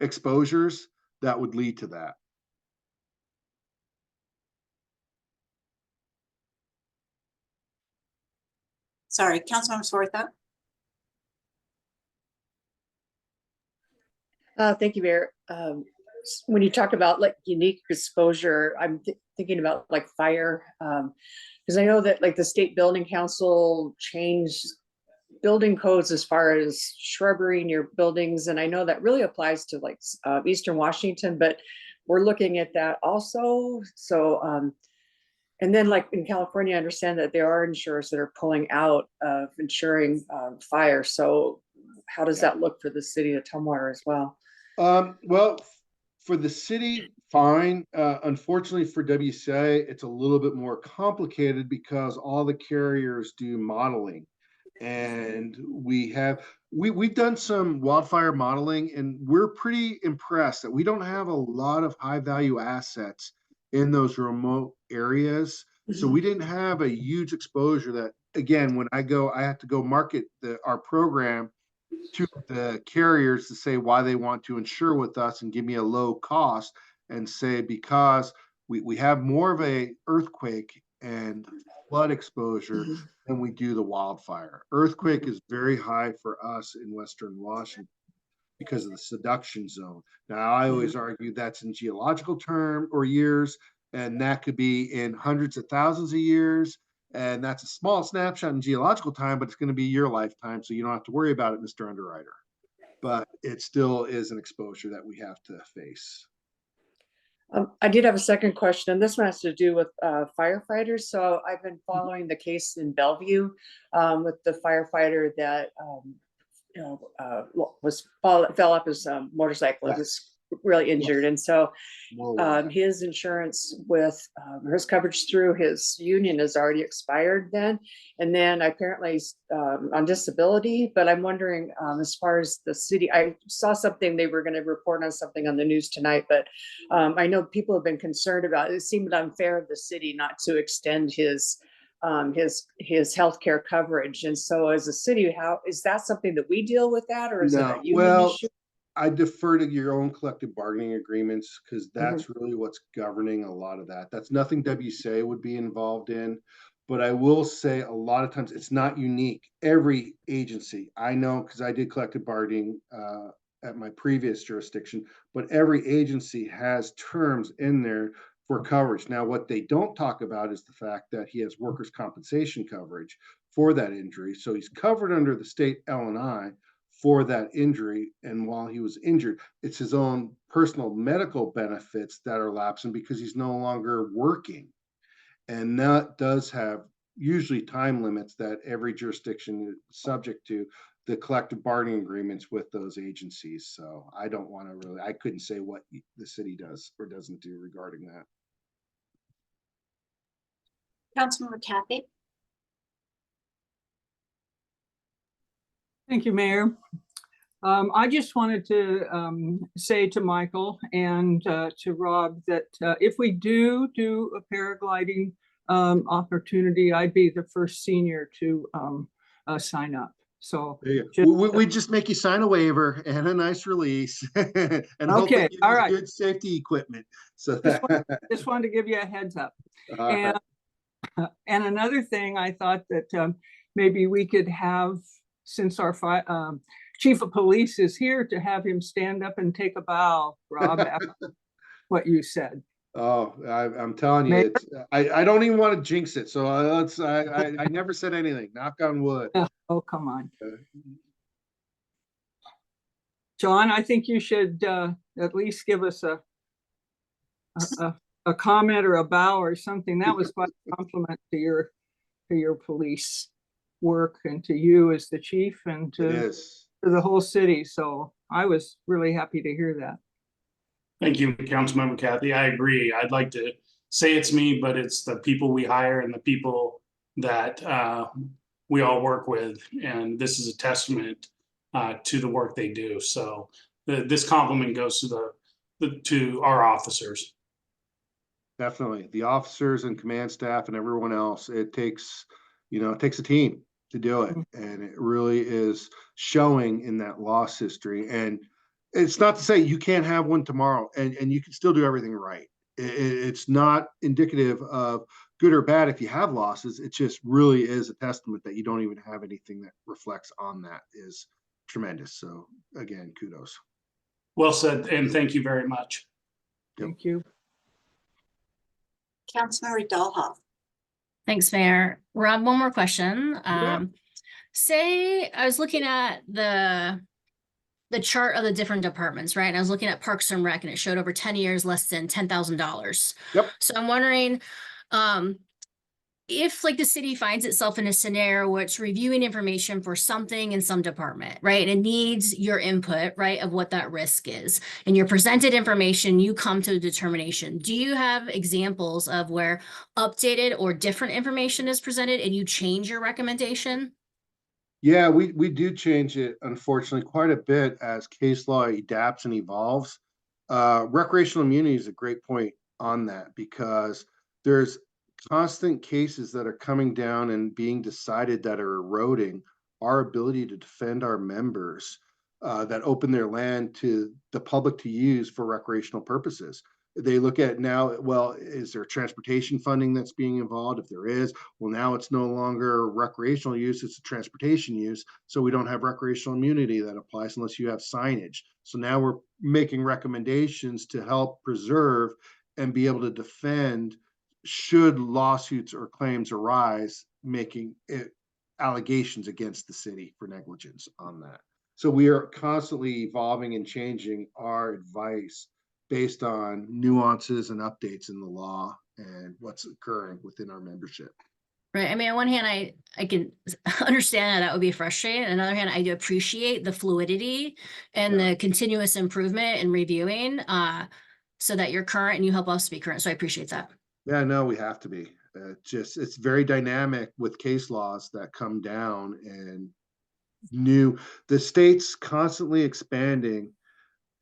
exposures that would lead to that. Sorry, Councilmember Swarthout. Thank you, Mayor. When you talk about like unique exposure, I'm thinking about like fire, because I know that like the state building council changed building codes as far as shrubbery in your buildings, and I know that really applies to like Eastern Washington, but we're looking at that also. So, and then like in California, I understand that there are insurers that are pulling out of insuring fire. So how does that look for the city of Tumwater as well? Well, for the city, fine. Unfortunately for WCA, it's a little bit more complicated because all the carriers do modeling. And we've done some wildfire modeling, and we're pretty impressed that we don't have a lot of high value assets in those remote areas. So we didn't have a huge exposure that, again, when I have to go market our program to the carriers to say why they want to insure with us and give me a low cost and say, because we have more of a earthquake and flood exposure than we do the wildfire. Earthquake is very high for us in Western Washington because of the subduction zone. Now, I always argue that's in geological term or years, and that could be in hundreds of thousands of years. And that's a small snapshot in geological time, but it's going to be your lifetime. So you don't have to worry about it, Mr. Underwriter. But it still is an exposure that we have to face. I did have a second question, and this one has to do with firefighters. So I've been following the case in Bellevue with the firefighter that fell off his motorcycle. Yes. His really injured. And so Worldwide. his insurance with his coverage through his union has already expired then. And then apparently on disability, but I'm wondering as far as the city, I saw something, they were going to report on something on the news tonight, but I know people have been concerned about it. It seemed unfair of the city not to extend his healthcare coverage. And so as a city, how is that something that we deal with that, or is it No, a union well, issue? I defer to your own collective bargaining agreements because that's Mm-hmm. really what's governing a lot of that. That's nothing WCA would be involved in. But I will say a lot of times it's not unique. Every agency, I know because I did collective bargaining at my previous jurisdiction, but every agency has terms in there for coverage. Now, what they don't talk about is the fact that he has workers' compensation coverage for that injury. So he's covered under the state L&I for that injury. And while he was injured, it's his own personal medical benefits that are lapsing because he's no longer working. And that does have usually time limits that every jurisdiction is subject to the collective bargaining agreements with those agencies. So I don't want to really, I couldn't say what the city does or doesn't do regarding that. Councilmember Kathy? Thank you, Mayor. I just wanted to say to Michael and to Rob that if we do a paragliding opportunity, I'd be the first senior to sign up. So We just make you sign a waiver and a nice release and hope okay, it gives all you right. good safety equipment. So just wanted to give you a heads up. right. And another thing, I thought that maybe we could have, since our chief of police is here, to have him stand up and take a bow, Rob, after what you said. Oh, I'm telling you, it's, I don't even want to jinx it. So I never said anything. Knock on wood. Oh, come on. John, I think you should at least give us a comment or a bow or something. That was quite a compliment to your police work and to you as the chief and to the whole city. So I was really happy to hear that. Thank you, Councilmember Kathy. I agree. I'd like to say it's me, but it's the people we hire and the people that we all work with. And this is a testament to the work they do. So this compliment goes to our officers. Definitely. The officers and command staff and everyone else, it takes a team to do it. And it really is showing in that loss history. And it's not to say you can't have one tomorrow and you can still do everything right. It's not indicative of good or bad if you have losses. It just really is a testament that you don't even have anything that reflects on that is tremendous. So again, kudos. Well said, and thank you very much. Thank you. Councilmember Dahlhoff. Thanks, Mayor. Rob, one more question. Yeah. Say I was looking at the chart of the different departments, right? And I was looking at Parks and Rec and it showed over 10 years less than $10,000. Yep. So I'm wondering if like the city finds itself in a scenario where it's reviewing information for something in some department, right? And it needs your input, right, of what that risk is. And you're presented information, you come to a determination. Do you have examples of where updated or different information is presented and you change your recommendation? Yeah, we do change it, unfortunately, quite a bit as case law adapts and evolves. Recreational immunity is a great point on that because there's constant cases that are coming down and being decided that are eroding our ability to defend our members that open their land to the public to use for recreational purposes. They look at now, well, is there transportation funding that's being involved? If there is, well, now it's no longer recreational use, it's a transportation use. So we don't have recreational immunity that applies unless you have signage. So now we're making recommendations to help preserve and be able to defend should lawsuits or claims arise, making it allegations against the city for negligence on that. So we are constantly evolving and changing our advice based on nuances and updates in the law and what's occurring within our membership. Right. I mean, on one hand, I can understand that would be frustrating. On the other hand, I do appreciate the fluidity and Yeah. the continuous improvement and reviewing, so that you're current and you help us be current. So I appreciate that. Yeah, no, we have to be. It's very dynamic with case laws that come down and the state's constantly expanding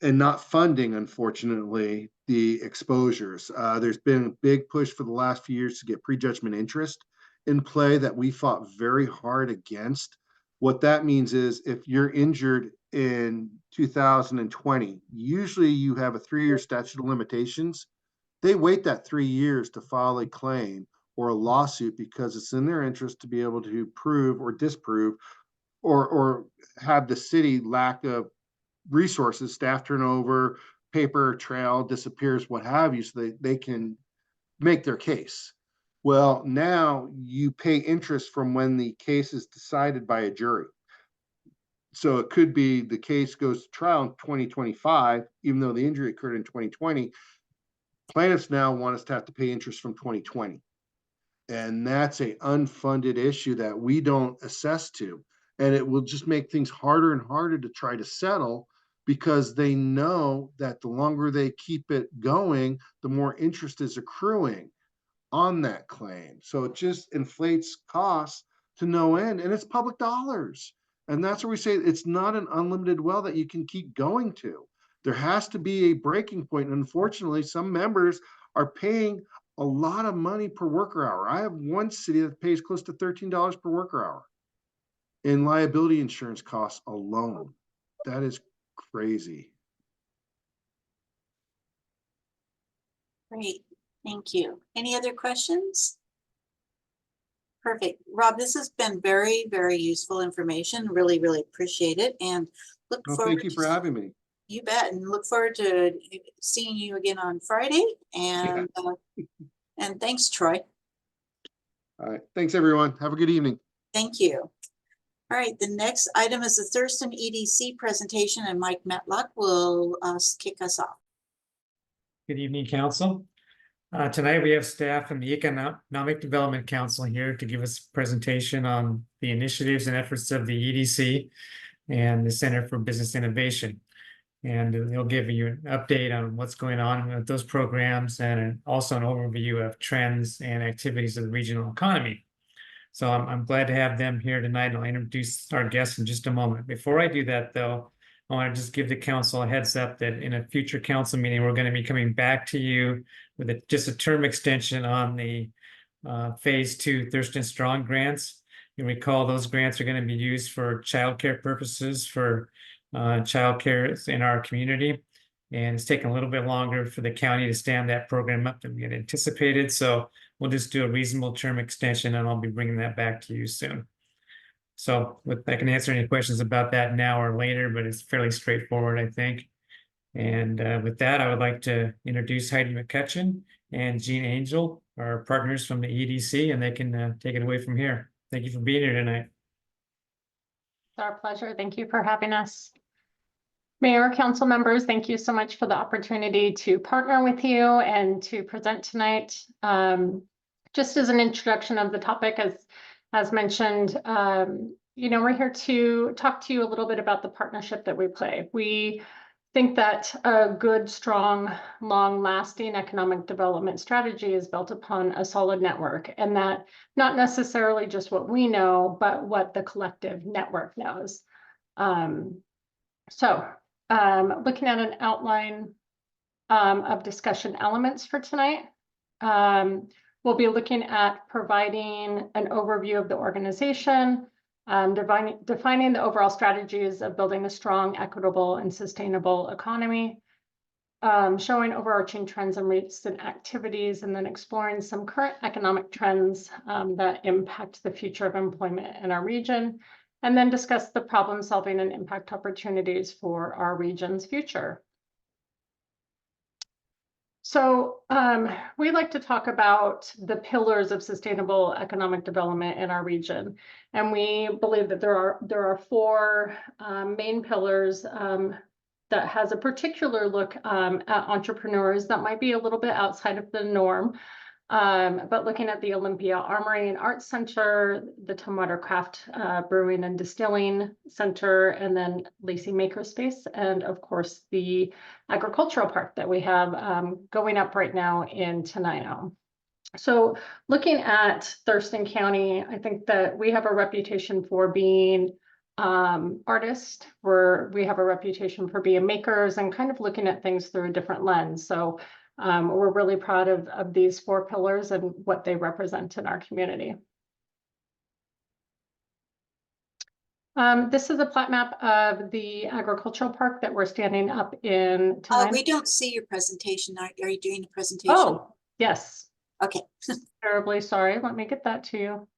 and not funding, unfortunately, the exposures. There's been a big push for the last few years to get prejudgment interest in play that we fought very hard against. What that means is if you're injured in 2020, usually you have a 3-year statute of limitations. They wait that 3 years to file a claim or a lawsuit because it's in their interest to be able to prove or disprove or have the city lack of resources, staff turnover, paper trail disappears, what have you, so they can make their case. Well, now you pay interest from when the case is decided by a jury. So it could be the case goes to trial in 2025, even though the injury occurred in 2020. Plaintiffs now want us to have to pay interest from 2020. And that's a unfunded issue that we don't assess to. And it will just make things harder and harder to try to settle because they know that the longer they keep it going, the more interest is accruing on that claim. So it just inflates costs to no end, and it's public dollars. And that's where we say it's not an unlimited well that you can keep going to. There has to be a breaking point. And unfortunately, some members are paying a lot of money per worker hour. I have one city that pays close to $13 per worker hour in liability insurance costs alone. That is crazy. Great, thank you. Any other questions? Perfect. Rob, this has been very, very useful information. Really, really appreciate it and look Well, forward thank you for to- having me. You bet, and look forward to seeing you again on Friday. And and thanks, Troy. All right. Thanks, everyone. Have a good evening. Thank you. All right, the next item is the Thurston EDC presentation, and Mike Metlock will kick us off. Good evening, Council. Tonight we have staff from the Economic Development Council here to give us a presentation on the initiatives and efforts of the EDC and the Center for Business Innovation. And they'll give you an update on what's going on with those programs and also an overview of trends and activities of the regional economy. So I'm glad to have them here tonight, and I'll introduce our guests in just a moment. Before I do that, though, I want to just give the council a heads up that in a future council meeting, we're going to be coming back to you with just a term extension on the Phase 2 Thurston Strong grants. You recall those grants are going to be used for childcare purposes for childcare in our community. And it's taken a little bit longer for the county to stand that program up than we had anticipated. So we'll just do a reasonable term extension, and I'll be bringing that back to you soon. So I can answer any questions about that now or later, but it's fairly straightforward, I think. And with that, I would like to introduce Heidi McCutcheon and Jean Angel, our partners from the EDC, and they can take it away from here. Thank you for being here tonight. It's our pleasure. Thank you for having us. Mayor, council members, thank you so much for the opportunity to partner with you and to present tonight. Just as an introduction of the topic, as mentioned, we're here to talk to you a little bit about the partnership that we play. We think that a good, strong, long-lasting economic development strategy is built upon a solid network, and that not necessarily just what we know, but what the collective network knows. Looking at an outline of discussion elements for tonight, we'll be looking at providing an overview of the organization, defining the overall strategies of building a strong, equitable, and sustainable economy, showing overarching trends and recent activities, and then exploring some current economic trends that impact the future of employment in our region, and then discuss the problem solving and impact opportunities for our region's future. So we like to talk about the pillars of sustainable economic development in our region. And we believe that there are four main pillars that has a particular look at entrepreneurs that might be a little bit outside of the norm. But looking at the Olympia Armory and Arts Center, the Tumwater Craft Brewing and Distilling Center, and then Lacey Makerspace, and of course the agricultural park that we have going up right now in Tenino. So looking at Thurston County, I think that we have a reputation for being artists, we have a reputation for being makers and kind of looking at things through a different lens. So we're really proud of these 4 pillars and what they represent in our community. This is a plat map of the agricultural park that we're standing up in. We don't see your presentation. Are you doing a presentation? Oh, yes. Okay. Terribly sorry. Let me get that to you.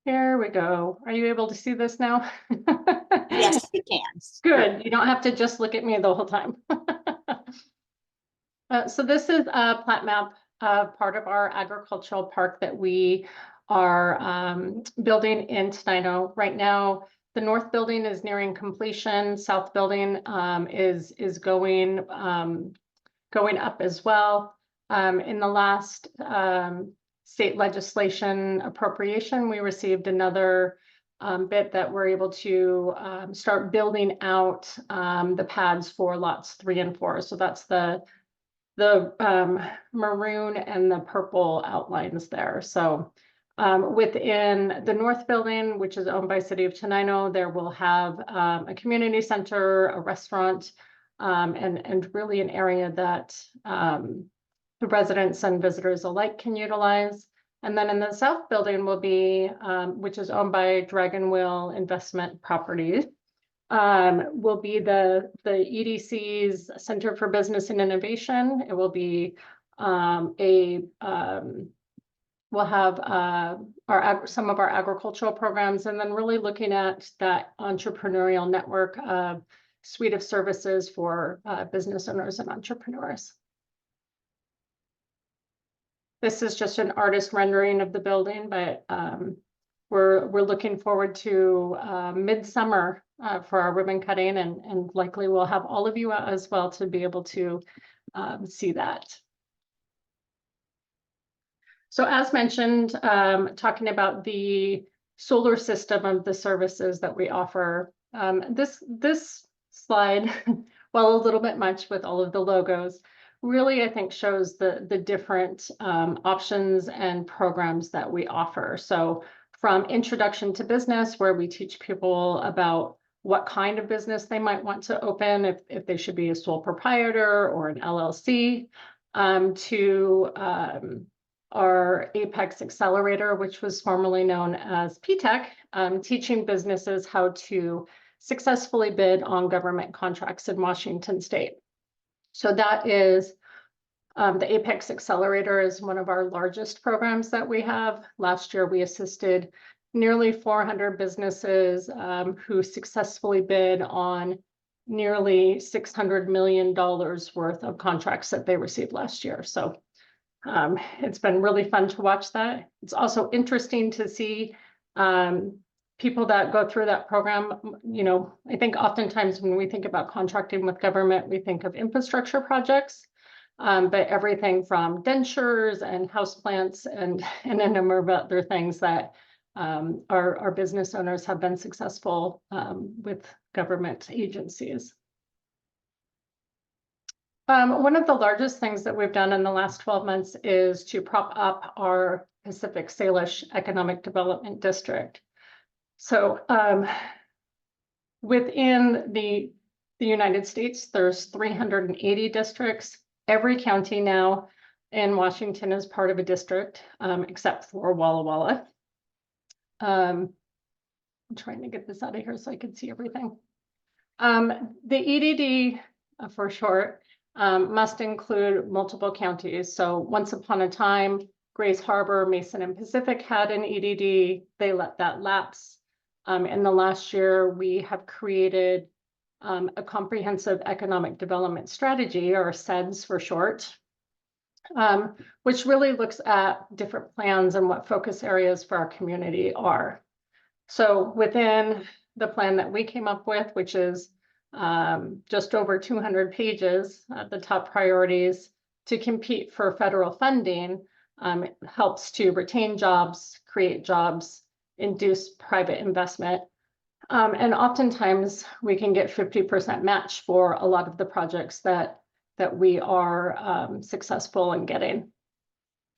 Here we go. Are you able to see this now? Yes, we can. Good. You don't have to just look at me the whole time. So this is a plat map of part of our agricultural park that we are building in Tenino. Right now, the north building is nearing completion. South building is going up as well. In the last state legislation appropriation, we received another bit that we're able to start building out the pads for lots 3 and 4. So that's the maroon and the purple outlines there. So within the north building, which is owned by City of Tenino, there will have a community center, a restaurant, and really an area that the residents and visitors alike can utilize. And then in the south building will be, which is owned by Dragon Wheel Investment Properties, will be the EDC's Center for Business and Innovation. It will be we'll have some of our agricultural programs, and then really looking at that entrepreneurial network suite of services for business owners and entrepreneurs. This is just an artist rendering of the building, but we're looking forward to midsummer for our ribbon cutting, and likely we'll have all of you out as well to be able to see that. So as mentioned, talking about the solar system of the services that we offer, this slide, while a little bit much with all of the logos, really I think shows the different options and programs that we offer. So from introduction to business, where we teach people about what kind of business they might want to open, if they should be a sole proprietor or an LLC, to our Apex Accelerator, which was formerly known as PTech, teaching businesses how to successfully bid on government contracts in Washington State. So that is the Apex Accelerator is one of our largest programs that we have. Last year, we assisted nearly 400 businesses who successfully bid on nearly $600 million worth of contracts that they received last year. So it's been really fun to watch that. It's also interesting to see people that go through that program. You know, I think oftentimes when we think about contracting with government, we think of infrastructure projects, but everything from dentures and houseplants and a number of other things that our business owners have been successful with government agencies. One of the largest things that we've done in the last 12 months is to prop up our Pacific Salish Economic Development District. So within the United States, there's 380 districts. Every county now in Washington is part of a district, except for Walla Walla. I'm trying to get this out of here so I can see everything. The EDD, for short, must include multiple counties. So once upon a time, Grays Harbor, Mason, and Pacific had an EDD. They let that lapse. In the last year, we have created a comprehensive economic development strategy, or CEDS for short, which really looks at different plans and what focus areas for our community are. So within the plan that we came up with, which is just over 200 pages, the top priorities to compete for federal funding. It helps to retain jobs, create jobs, induce private investment. And oftentimes we can get 50% match for a lot of the projects that we are successful in getting.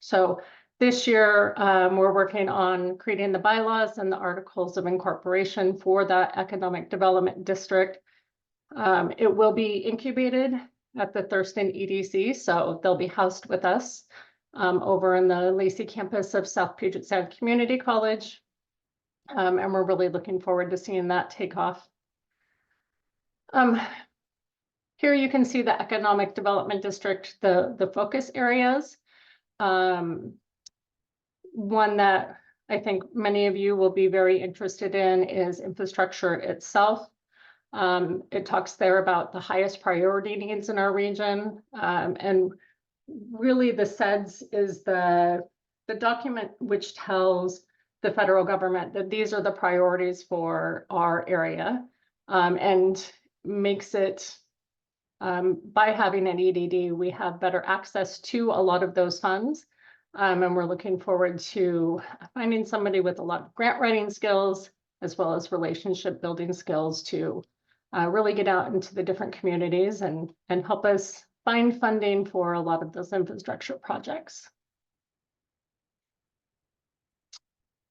So this year, we're working on creating the bylaws and the articles of incorporation for that economic development district. It will be incubated at the Thurston EDC, so they'll be housed with us over in the Lacey campus of South Puget Sound Community College. And we're really looking forward to seeing that take off. Here you can see the economic development district, the focus areas. One that I think many of you will be very interested in is infrastructure itself. It talks there about the highest priority needs in our region. And really the SEDS is the document which tells the federal government that these are the priorities for our area, and makes it, by having an EDD, we have better access to a lot of those funds. And we're looking forward to finding somebody with a lot of grant writing skills, as well as relationship building skills to really get out into the different communities and help us find funding for a lot of those infrastructure projects.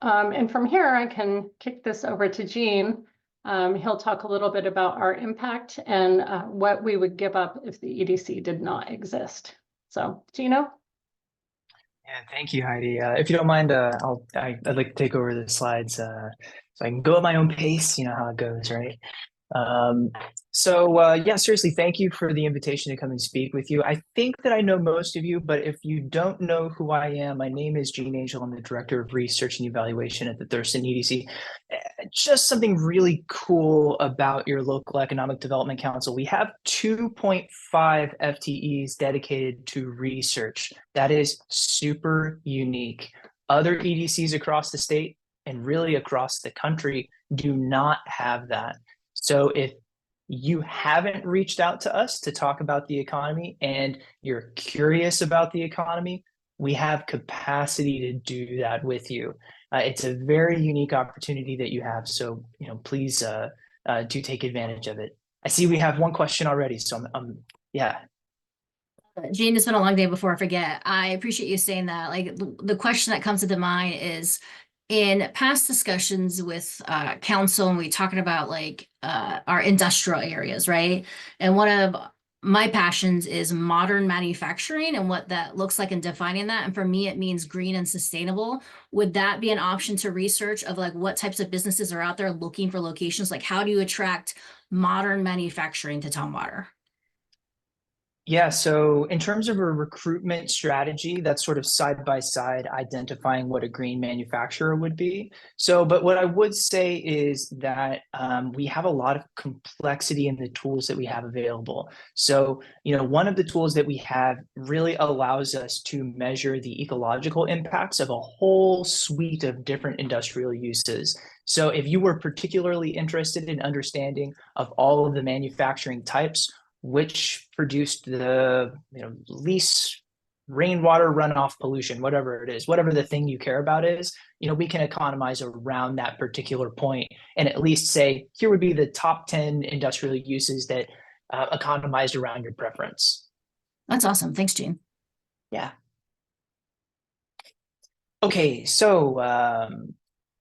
And from here, I can kick this over to Gene. He'll talk a little bit about our impact and what we would give up if the EDC did not exist. So, Gino? Yeah, thank you, Heidi. If you don't mind, I'd like to take over the slides so I can go at my own pace. You know how it goes, right? Yeah, seriously, thank you for the invitation to come and speak with you. I think that I know most of you, but if you don't know who I am, my name is Gene Angel. I'm the Director of Research and Evaluation at the Thurston EDC. Just something really cool about your local Economic Development Council. We have 2.5 FTEs dedicated to research. That is super unique. Other EDCs across the state and really across the country do not have that. So if you haven't reached out to us to talk about the economy and you're curious about the economy, we have capacity to do that with you. It's a very unique opportunity that you have. So, please do take advantage of it. I see we have one question already. So yeah. Gene, it's been a long day before I forget. I appreciate you saying that. Like the question that comes to the mind is, in past discussions with council, and we talking about like our industrial areas, right? And one of my passions is modern manufacturing and what that looks like and defining that. And for me, it means green and sustainable. Would that be an option to research of like what types of businesses are out there looking for locations? Like how do you attract modern manufacturing to Tumwater? Yeah, so in terms of a recruitment strategy, that's sort of side by side identifying what a green manufacturer would be. So, but what I would say is that we have a lot of complexity in the tools that we have available. So, one of the tools that we have really allows us to measure the ecological impacts of a whole suite of different industrial uses. So if you were particularly interested in understanding of all of the manufacturing types, which produced the least rainwater runoff pollution, whatever it is, whatever the thing you care about is, we can economize around that particular point and at least say, here would be the top 10 industrial uses that economized around your preference. That's awesome. Thanks, Gene. Yeah. Okay, so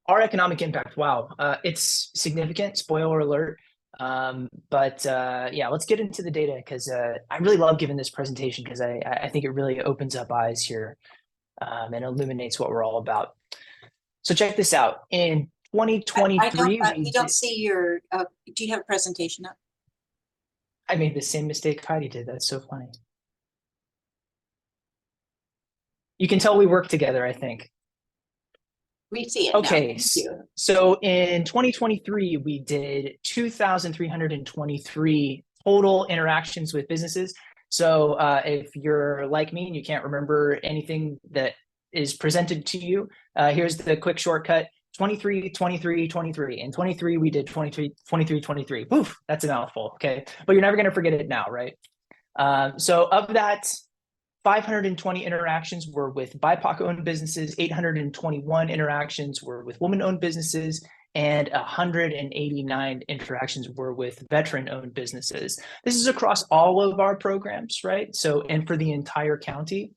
our economic impact, wow, it's significant, spoiler alert. Yeah, let's get into the data because I really love giving this presentation because I think it really opens up eyes here and illuminates what we're all about. So check this out. In 2023, we don't see your, do you have a presentation up? I made the same mistake Heidi did. That's so funny. You can tell we work together, I think. We see it now. Okay, so in 2023, we did 2,323 total interactions with businesses. So if you're like me and you can't remember anything that is presented to you, here's the quick shortcut. 23, 23, 23. In 23, we did 23, 23, 23. Poof, that's a mouthful, okay? But you're never going to forget it now, right? So of that, 520 interactions were with BIPOC-owned businesses, 821 interactions were with woman-owned businesses, and 189 interactions were with veteran-owned businesses. This is across all of our programs, right? So, and for the entire county.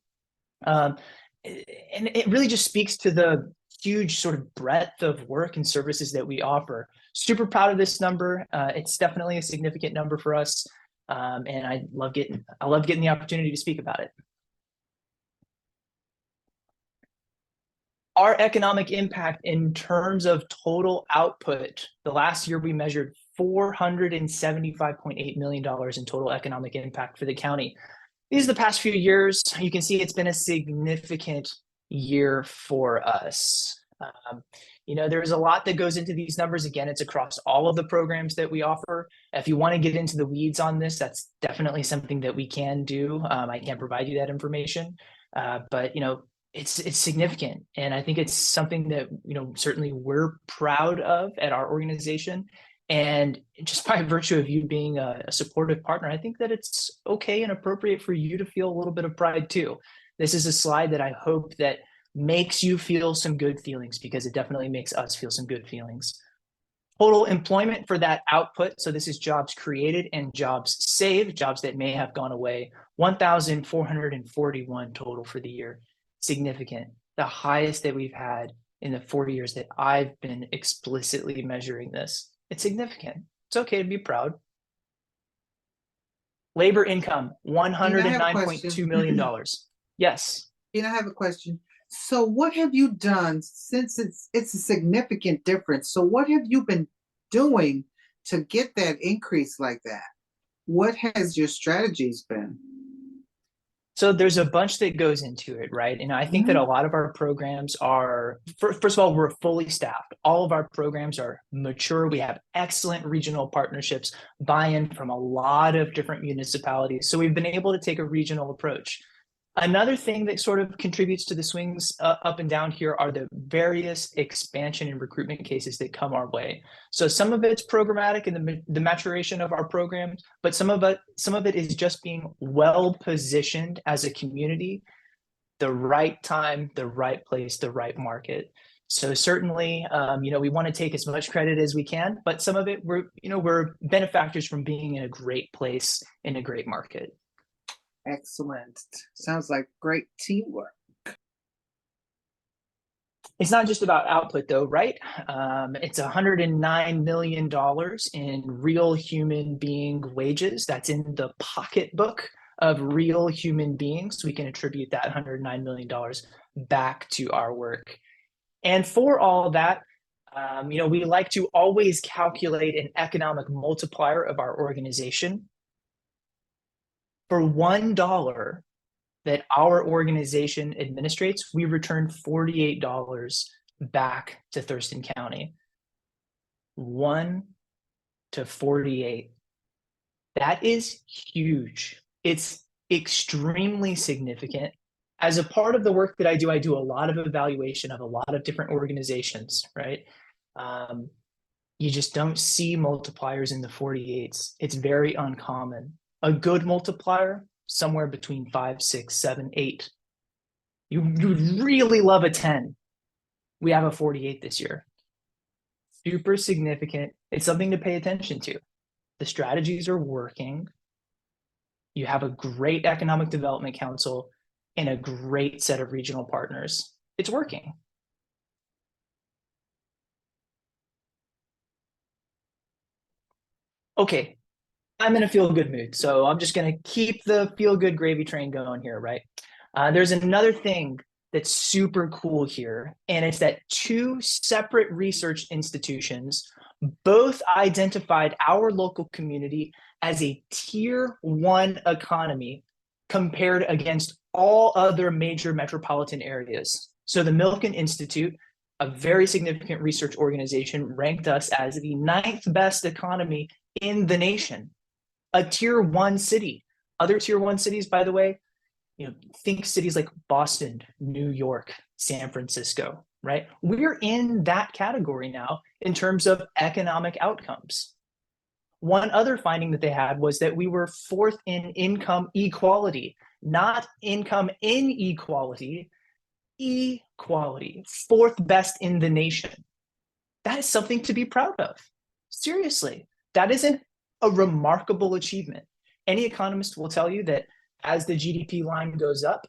And it really just speaks to the huge sort of breadth of work and services that we offer. Super proud of this number. It's definitely a significant number for us. And I love getting the opportunity to speak about it. Our economic impact in terms of total output, the last year we measured $475.8 million in total economic impact for the county. These are the past few years. You can see it's been a significant year for us. You know, there's a lot that goes into these numbers. Again, it's across all of the programs that we offer. If you want to get into the weeds on this, that's definitely something that we can do. I can't provide you that information, but you know, it's significant. And I think it's something that, you know, certainly we're proud of at our organization. And just by virtue of you being a supportive partner, I think that it's okay and appropriate for you to feel a little bit of pride too. This is a slide that I hope that makes you feel some good feelings, because it definitely makes us feel some good feelings. Total employment for that output, so this is jobs created and jobs saved, jobs that may have gone away, 1,441 total for the year. Significant, the highest that we've had in the 4 years that I've been explicitly measuring this. It's significant. It's okay to be proud. Labor income, $109.2 million. Yes. And I have a question. So what have you done, since it's a significant difference? So what have you been doing to get that increase like that? What has your strategies been? So there's a bunch that goes into it, right? And I think that a lot of our programs are, first of all, we're fully staffed. All of our programs are mature. We have excellent regional partnerships, buy-in from a lot of different municipalities. So we've been able to take a regional approach. Another thing that sort of contributes to the swings up and down here are the various expansion and recruitment cases that come our way. So some of it's programmatic in the maturation of our programs, but some of it is just being well positioned as a community, the right time, the right place, the right market. So certainly, you know, we want to take as much credit as we can, but some of it we're benefactors from being in a great place in a great market. Excellent. Sounds like great teamwork. It's not just about output though, right? It's $109 million in real human being wages. That's in the pocketbook of real human beings. We can attribute that $109 million back to our work. And for all that, you know, we like to always calculate an economic multiplier of our organization. For $1 that our organization administrates, we return $48 back to Thurston County. 1 to 48. That is huge. It's extremely significant. As a part of the work that I do a lot of evaluation of a lot of different organizations, right? You just don't see multipliers in the 48s. It's very uncommon. A good multiplier, somewhere between 5, 6, 7, 8. You really love a 10. We have a 48 this year. Super significant. It's something to pay attention to. The strategies are working. You have a great economic development council and a great set of regional partners. It's working. Okay. I'm in a feel-good mood, so I'm just going to keep the feel-good gravy train going here, right? There's another thing that's super cool here, and it's that 2 separate research institutions both identified our local community as a tier 1 economy compared against all other major metropolitan areas. So the Milken Institute, a very significant research organization, ranked us as the 9th best economy in the nation. A tier 1 city. Other tier 1 cities, by the way, you know, think cities like Boston, New York, San Francisco. right? We're in that category now in terms of economic outcomes. One other finding that they had was that we were fourth in income equality, not income inequality, equality, fourth best in the nation. That is something to be proud of. Seriously, that isn't a remarkable achievement. Any economist will tell you that as the GDP line goes up,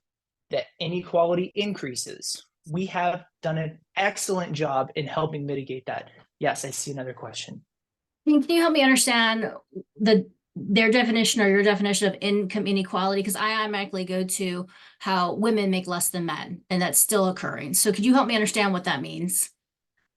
that inequality increases. We have done an excellent job in helping mitigate that. Yes, I see another question. Can you help me understand their definition or your definition of income inequality? Because I automatically go to how women make less than men, and that's still occurring. So could you help me understand what that means?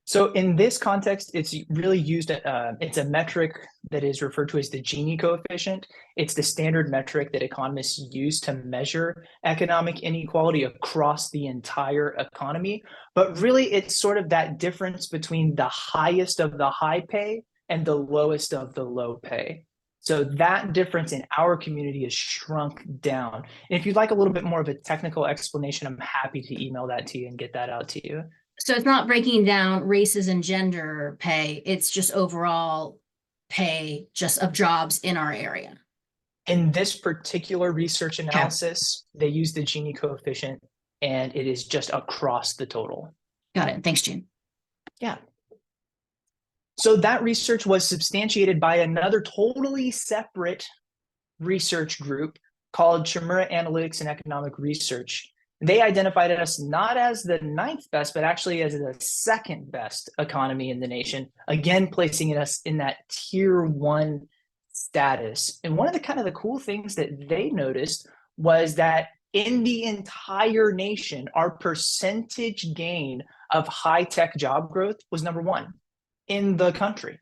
So in this context, it's really used, it's a metric that is referred to as the Gini coefficient. It's the standard metric that economists use to measure economic inequality across the entire economy. But really, it's sort of that difference between the highest of the high pay and the lowest of the low pay. So that difference in our community has shrunk down. And if you'd like a little bit more of a technical explanation, I'm happy to email that to you and get that out to you. So it's not breaking down races and gender pay, it's just overall pay just of jobs in our area. In this particular research analysis, they use the Gini coefficient, and it is just across the total. Got it. Thanks, Jean. Yeah. So that research was substantiated by another totally separate research group called Chmura Analytics and Economic Research. They identified us not as the 9th best, but actually as the 2nd best economy in the nation, again, placing us in that tier 1 status. And one of the cool things that they noticed was that in the entire nation, our percentage gain of high-tech job growth was number 1 in the country.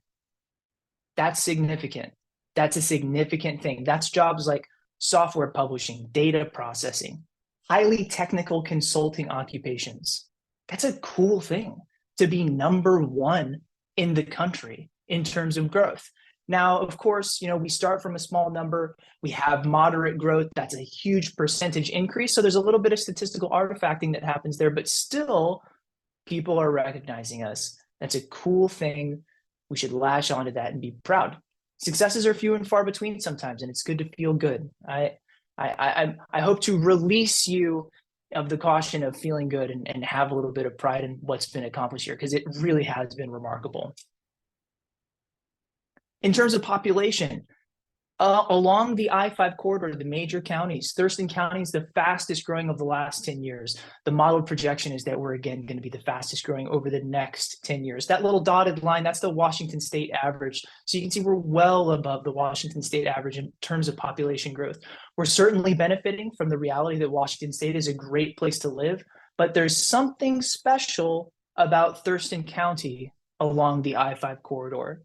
That's significant. That's a significant thing. That's jobs like software publishing, data processing, highly technical consulting occupations. That's a cool thing to be number 1 in the country in terms of growth. Now, of course, we start from a small number. We have moderate growth. That's a huge percentage increase. So there's a little bit of statistical artifacting that happens there, but still people are recognizing us. That's a cool thing. We should lash onto that and be proud. Successes are few and far between sometimes, and it's good to feel good. I hope to release you of the caution of feeling good and have a little bit of pride in what's been accomplished here, because it really has been remarkable. In terms of population, along the I-5 corridor, the major counties, Thurston County is the fastest growing of the last 10 years. The modeled projection is that we're again going to be the fastest growing over the next 10 years. That little dotted line, that's the Washington state average. So you can see we're well above the Washington state average in terms of population growth. We're certainly benefiting from the reality that Washington state is a great place to live, but there's something special about Thurston County along the I-5 corridor.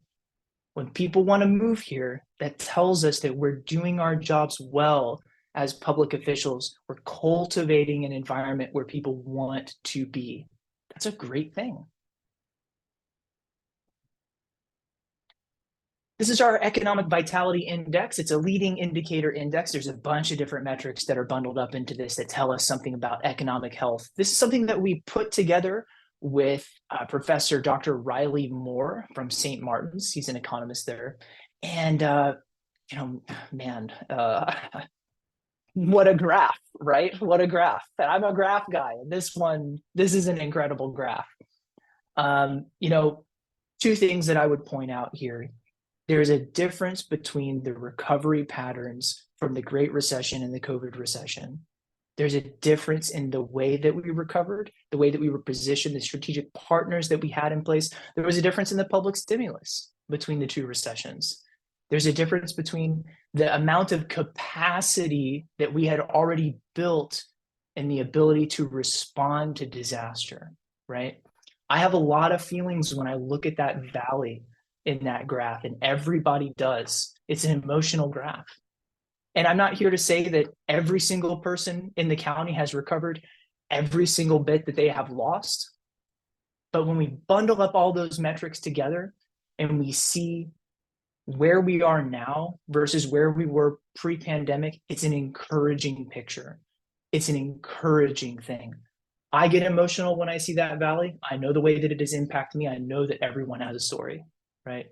When people want to move here, that tells us that we're doing our jobs well as public officials. We're cultivating an environment where people want to be. That's a great thing. This is our economic vitality index. It's a leading indicator index. There's a bunch of different metrics that are bundled up into this that tell us something about economic health. This is something that we put together with Professor Dr. Riley Moore from St. Martin's. He's an economist there. And, what a graph, right? What a graph. I'm a graph guy. And this is an incredible graph. Two things that I would point out here. There's a difference between the recovery patterns from the Great Recession and the COVID recession. There's a difference in the way that we recovered, the way that we were positioned, the strategic partners that we had in place. There was a difference in the public stimulus between the two recessions. There's a difference between the amount of capacity that we had already built and the ability to respond to disaster, right? I have a lot of feelings when I look at that valley in that graph, and everybody does. It's an emotional graph. And I'm not here to say that every single person in the county has recovered every single bit that they have lost. But when we bundle up all those metrics together and we see where we are now versus where we were pre-pandemic, it's an encouraging picture. It's an encouraging thing. I get emotional when I see that valley. I know the way that it has impacted me. I know that everyone has a story, right?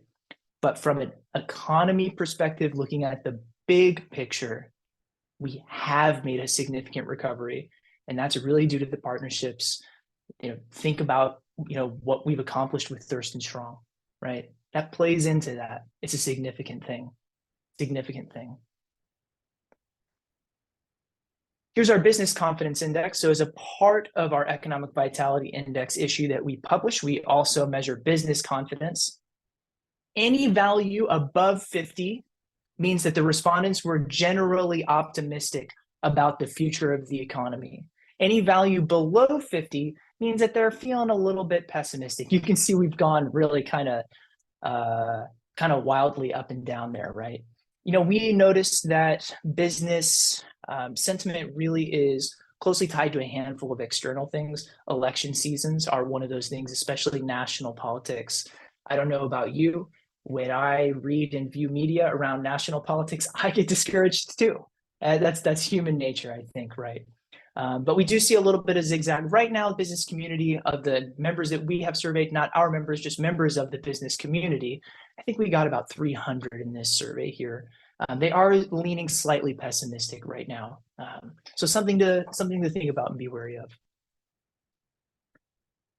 But from an economy perspective, looking at the big picture, we have made a significant recovery, and that's really due to the partnerships. Think about what we've accomplished with Thurston Strong, right? That plays into that. It's a significant thing. Here's our business confidence index. So as a part of our economic vitality index issue that we publish, we also measure business confidence. Any value above 50 means that the respondents were generally optimistic about the future of the economy. Any value below 50 means that they're feeling a little bit pessimistic. You can see we've gone really kind of wildly up and down there, right? We noticed that business sentiment really is closely tied to a handful of external things. Election seasons are one of those things, especially national politics. I don't know about you. When I read and view media around national politics, I get discouraged too. That's human nature, I think, right? But we do see a little bit of zigzag. Right now, the business community of the members that we have surveyed, not our members, just members of the business community, I think we got about 300 in this survey here. They are leaning slightly pessimistic right now. So something to think about and be wary of.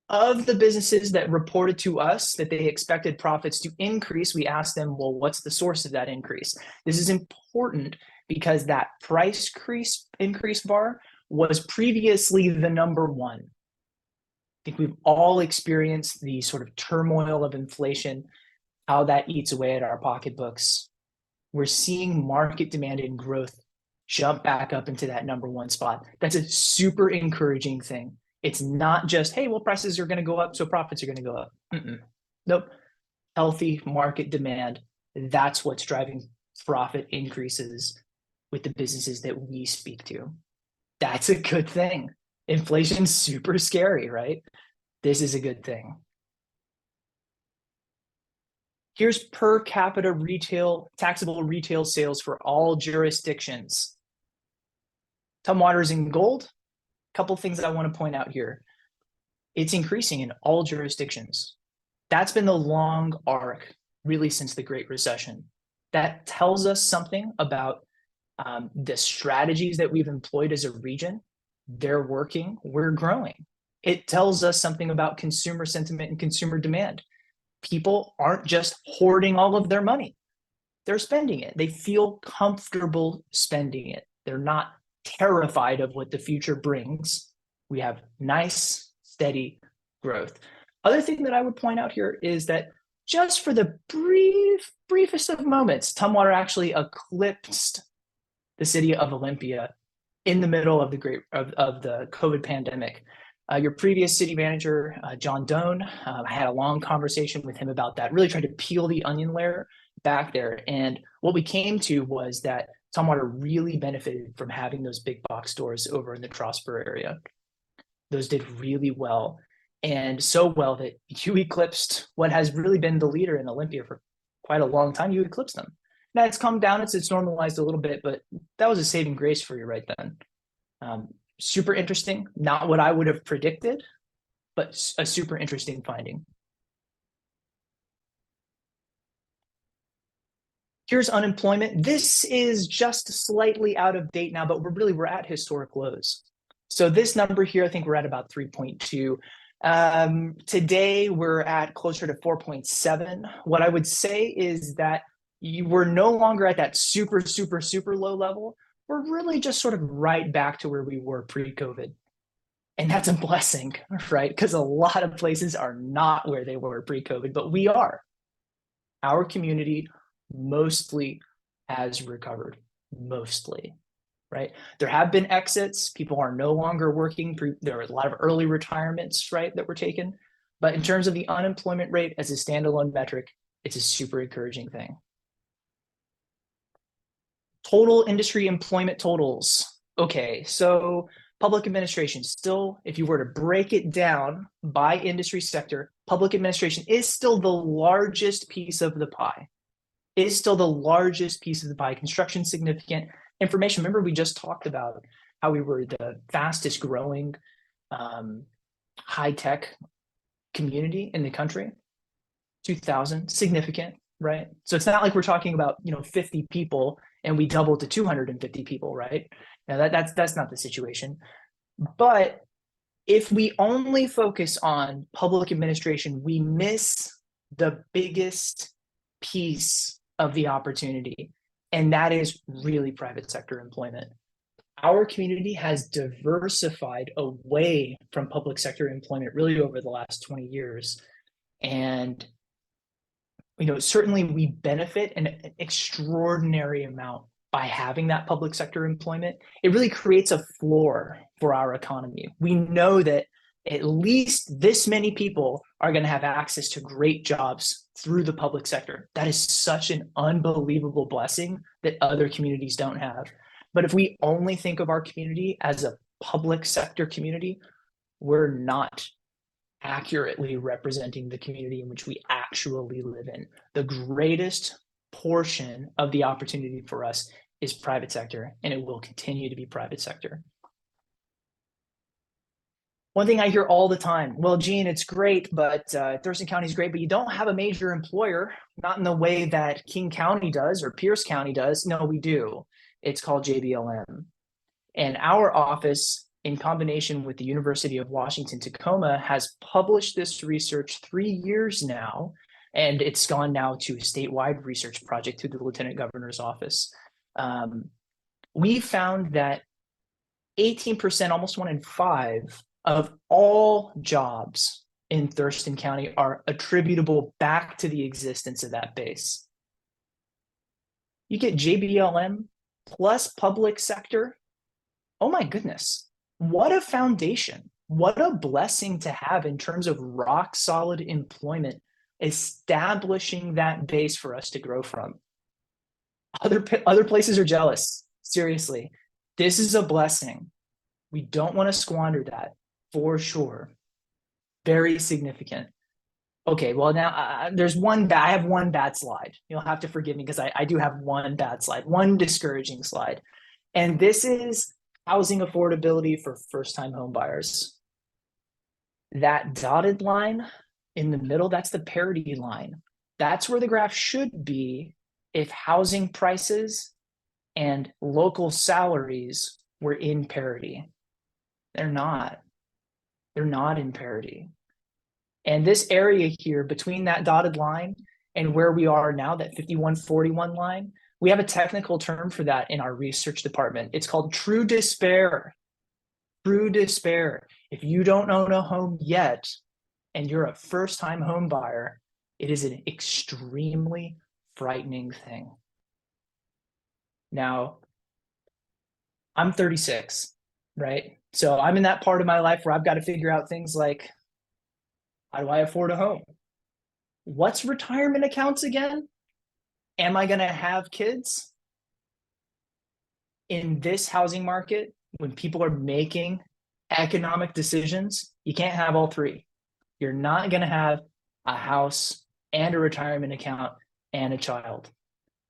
Of the businesses that reported to us that they expected profits to increase, we asked them, well, what's the source of that increase? This is important because that price increase bar was previously the number one. I think we've all experienced the sort of turmoil of inflation, how that eats away at our pocketbooks. We're seeing market demand and growth jump back up into that number one spot. That's a super encouraging thing. It's not just, hey, well, prices are going to go up, so profits are going to go up. Nope. Healthy market demand. That's what's driving profit increases with the businesses that we speak to. That's a good thing. Inflation's super scary, right? This is a good thing. Here's per capita taxable retail sales for all jurisdictions. Tumwater's in gold. Couple things I want to point out here. It's increasing in all jurisdictions. That's been the long arc, really, since the Great Recession. That tells us something about the strategies that we've employed as a region. They're working, we're growing. It tells us something about consumer sentiment and consumer demand. People aren't just hoarding all of their money. They're spending it. They feel comfortable spending it. They're not terrified of what the future brings. We have nice, steady growth. Other thing that I would point out here is that just for the briefest of moments, Tumwater actually eclipsed the city of Olympia in the middle of the COVID pandemic. Your previous city manager, John Doan, I had a long conversation with him about that, really tried to peel the onion layer back there. And what we came to was that Tumwater really benefited from having those big box stores over in the Trosper area. Those did really well, and so well that you eclipsed what has really been the leader in Olympia for quite a long time. You eclipsed them. Now it's come down, it's normalized a little bit, but that was a saving grace for you right then. Super interesting, not what I would have predicted, but a super interesting finding. Here's unemployment. This is just slightly out of date now, but we're at historic lows. So this number here, I think we're at about 3.2. Today, we're at closer to 4.7. What I would say is that we're no longer at that super low level. We're really just sort of right back to where we were pre-COVID. And that's a blessing, right? Because a lot of places are not where they were pre-COVID, but we are. Our community mostly has recovered, mostly, right? There have been exits. People are no longer working. There are a lot of early retirements, right, that were taken. But in terms of the unemployment rate as a standalone metric, it's a super encouraging thing. Total industry employment totals. Okay, so public administration still, if you were to break it down by industry sector, public administration is still the largest piece of the pie. It is still the largest piece of the pie. Construction, significant. Information, remember we just talked about how we were the fastest growing high-tech community in the country. 2,000, significant, right? So it's not like we're talking about, 50 people and we double to 250 people, right? Now that's not the situation. But if we only focus on public administration, we miss the biggest piece of the opportunity, and that is really private sector employment. Our community has diversified away from public sector employment really over the last 20 years. And, certainly we benefit an extraordinary amount by having that public sector employment. It really creates a floor for our economy. We know that at least this many people are going to have access to great jobs through the public sector. That is such an unbelievable blessing that other communities don't have. But if we only think of our community as a public sector community, we're not accurately representing the community in which we actually live in. The greatest portion of the opportunity for us is private sector, and it will continue to be private sector. One thing I hear all the time, well, Gene, it's great, but Thurston County is great, but you don't have a major employer, not in the way that King County does or Pierce County does. No, we do. It's called JBLM. And our office, in combination with the University of Washington Tacoma, has published this research 3 years now, and it's gone now to a statewide research project through the Lieutenant Governor's office. We found that 18%, almost 1 in 5, of all jobs in Thurston County are attributable back to the existence of that base. You get JBLM plus public sector. Oh my goodness, what a foundation. What a blessing to have in terms of rock solid employment, establishing that base for us to grow from. Other places are jealous. Seriously, this is a blessing. We don't want to squander that, for sure. Very significant. Okay, well now I have one bad slide. You'll have to forgive me because I do have one bad slide, one discouraging slide. And this is housing affordability for first-time home buyers. That dotted line in the middle, that's the parity line. That's where the graph should be if housing prices and local salaries were in parity. They're not. They're not in parity. And this area here between that dotted line and where we are now, that 5141 line, we have a technical term for that in our research department. It's called true despair. True despair. If you don't own a home yet and you're a first-time home buyer, it is an extremely frightening thing. Now, I'm 36, right? So I'm in that part of my life where I've got to figure out things like, how do I afford a home? What's retirement accounts again? Am I going to have kids? In this housing market, when people are making economic decisions, you can't have all three. You're not going to have a house and a retirement account and a child.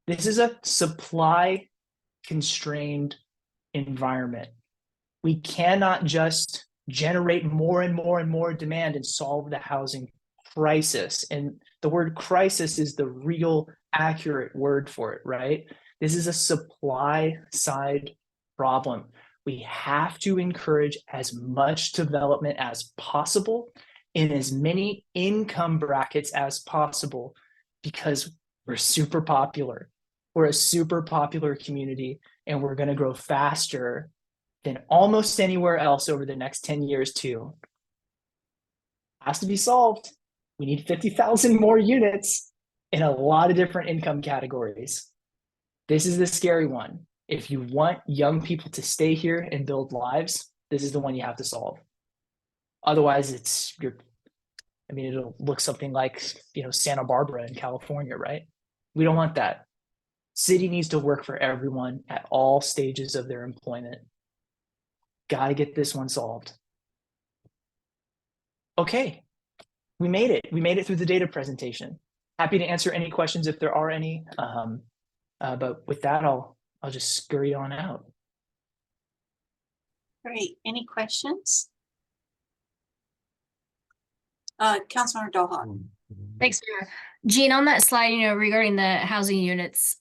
This is a supply constrained environment. We cannot just generate more and more and more demand and solve the housing crisis. And the word crisis is the real accurate word for it, right? This is a supply side problem. We have to encourage as much development as possible in as many income brackets as possible because we're super popular. We're a super popular community and we're going to grow faster than almost anywhere else over the next 10 years too. Has to be solved. We need 50,000 more units in a lot of different income categories. This is the scary one. If you want young people to stay here and build lives, this is the one you have to solve. Otherwise, it'll look something like, Santa Barbara in California, right? We don't want that. City needs to work for everyone at all stages of their employment. Got to get this one solved. Okay, we made it. We made it through the data presentation. Happy to answer any questions if there are any. But with that, I'll just scurry on out. Great. Any questions? Councilmember Doha. Thanks, Mayor. Jean, on that slide, regarding the housing units,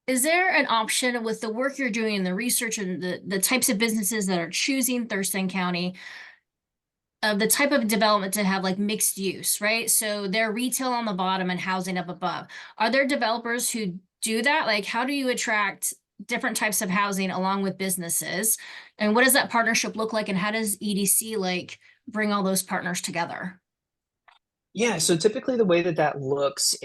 is there an option with the work you're doing and the research and the types of businesses that are choosing Thurston County, of the type of development to have like mixed use, right? So they're retail on the bottom and housing up above. Are there developers who do that? Like, how do you attract different types of housing along with businesses? And what does that partnership look like? And how does EDC like bring all those partners together? Yeah, so typically the way that that looks,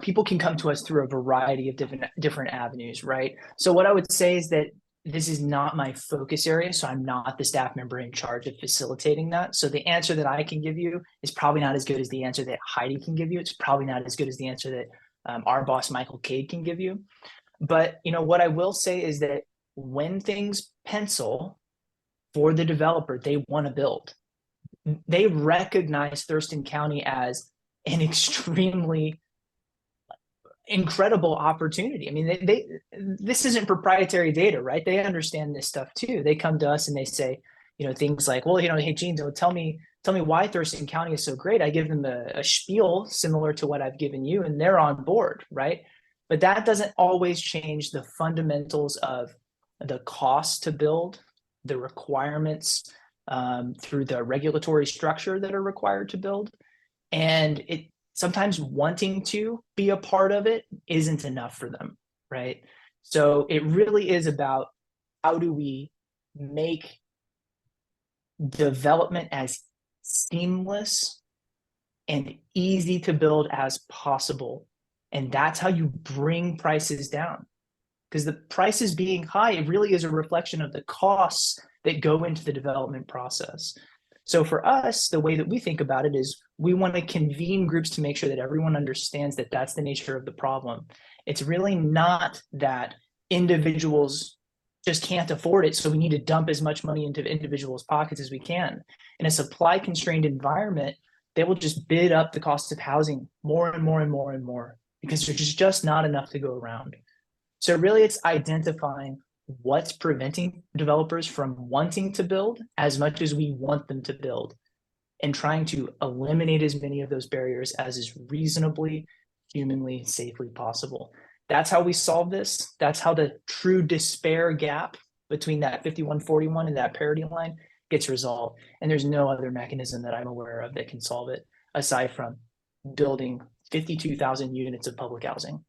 people can come to us through a variety of different avenues, right? So what I would say is that this is not my focus area, so I'm not the staff member in charge of facilitating that. So the answer that I can give you is probably not as good as the answer that Heidi can give you. It's probably not as good as the answer that our boss, Michael Cade, can give you. But, what I will say is that when things pencil for the developer, they want to build. They recognize Thurston County as an extremely incredible opportunity. I mean, this isn't proprietary data, right? They understand this stuff too. They come to us and they say, things like, well, hey, Gene, tell me why Thurston County is so great. I give them a spiel similar to what I've given you, and they're on board, right? But that doesn't always change the fundamentals of the cost to build, the requirements through the regulatory structure that are required to build. And sometimes wanting to be a part of it isn't enough for them, right? So it really is about how do we make development as seamless and easy to build as possible. And that's how you bring prices down. Because the prices being high, it really is a reflection of the costs that go into the development process. So for us, the way that we think about it is we want to convene groups to make sure that everyone understands that that's the nature of the problem. It's really not that individuals just can't afford it, so we need to dump as much money into individuals' pockets as we can. In a supply-constrained environment, they will just bid up the cost of housing more and more and more and more because there's just not enough to go around. So really it's identifying what's preventing developers from wanting to build as much as we want them to build, and trying to eliminate as many of those barriers as is reasonably, humanly, safely possible. That's how we solve this. That's how the true despair gap between that 5141 and that parity line gets resolved. And there's no other mechanism that I'm aware of that can solve it aside from building 52,000 units of public housing.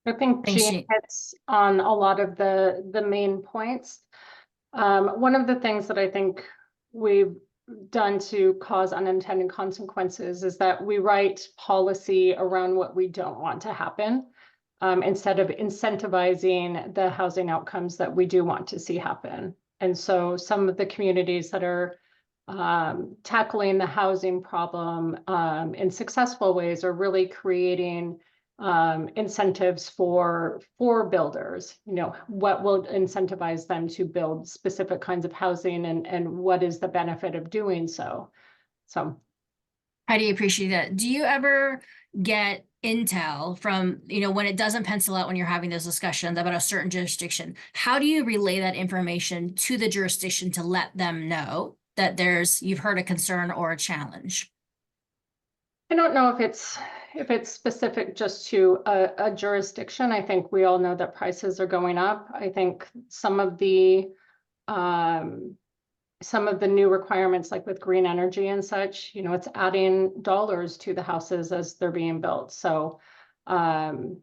I think Jean hits on a lot of the main points. One of the things that I think we've done to cause unintended consequences is that we write policy around what we don't want to happen, instead of incentivizing the housing outcomes that we do want to see happen. And so some of the communities that are tackling the housing problem in successful ways are really creating incentives for builders. What will incentivize them to build specific kinds of housing, and what is the benefit of doing so? So I do appreciate that. Do you ever get intel from, when it doesn't pencil out when you're having those discussions about a certain jurisdiction? How do you relay that information to the jurisdiction to let them know that you've heard a concern or a challenge? I don't know if it's specific just to a jurisdiction. I think we all know that prices are going up. I think some of the new requirements, like with green energy and such, it's adding dollars to the houses as they're being built. So again,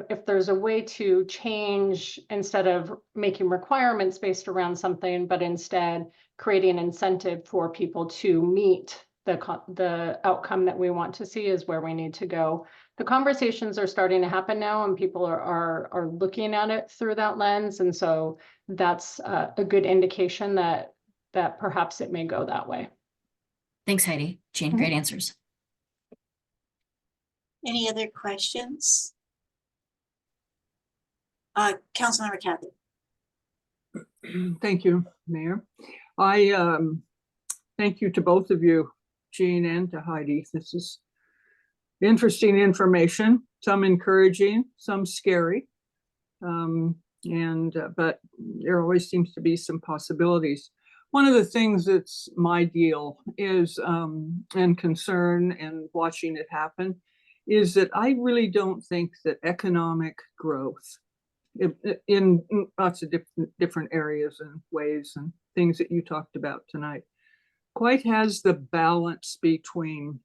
if there's a way to change, instead of making requirements based around something, but instead creating incentive for people to meet the outcome that we want to see, is where we need to go. The conversations are starting to happen now, and people are looking at it through that lens. And so that's a good indication that perhaps it may go that way. Thanks, Heidi. Jean, great answers. Any other questions? Councilmember Kathy. Thank you, Mayor. I thank you to both of you, Jean and to Heidi. This is interesting information, some encouraging, some scary, but there always seems to be some possibilities. one of the things that's my deal is, and concern and watching it happen, is that I really don't think that economic growth in lots of different areas and ways and things that you talked about tonight quite has the balance between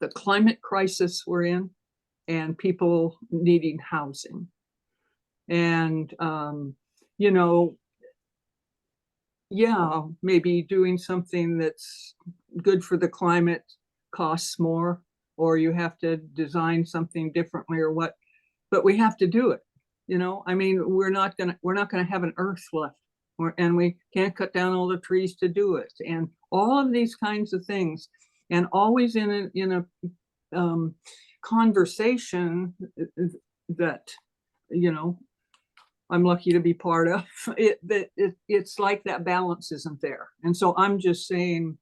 the climate crisis we're in and people needing housing. And, you know, yeah, maybe doing something that's good for the climate costs more, or you have to design something differently or what, but we have to do it. You know, I mean, we're not gonna have an earth left, and we can't cut down all the trees to do it, and all of these kinds of things, and always in a conversation that, you know, I'm lucky to be part of it, that it's like that balance isn't there. And so I'm just saying,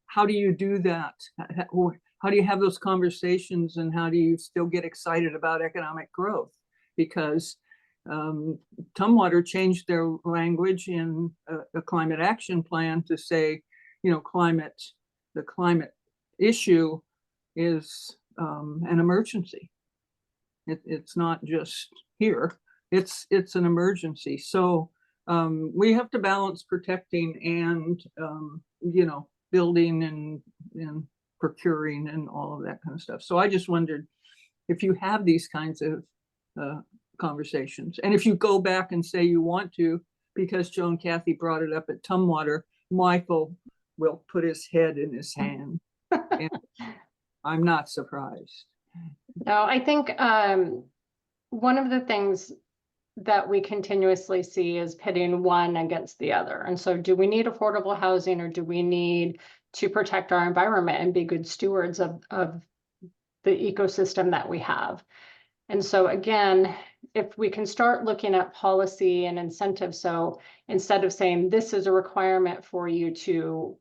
how do you do that? How do you have those conversations, and how do you still get excited about economic growth? Because Tumwater changed their language in a climate action plan to say, you know, the climate issue is an emergency. It's not just here. It's an emergency. So we have to balance protecting and you know, building and procuring and all of that kind of stuff. So I just wondered if you have these kinds of conversations, and if you go back and say you want to, because Joan Cathy brought it up at Tumwater, Michael will put his head in his hand. And I'm not surprised. No, I think one of the things that we continuously see is pitting one against the other. And so do we need affordable housing, or do we need to protect our environment and be good stewards of the ecosystem that we have? And so again, if we can start looking at policy and incentives, so instead of saying this is a requirement for you to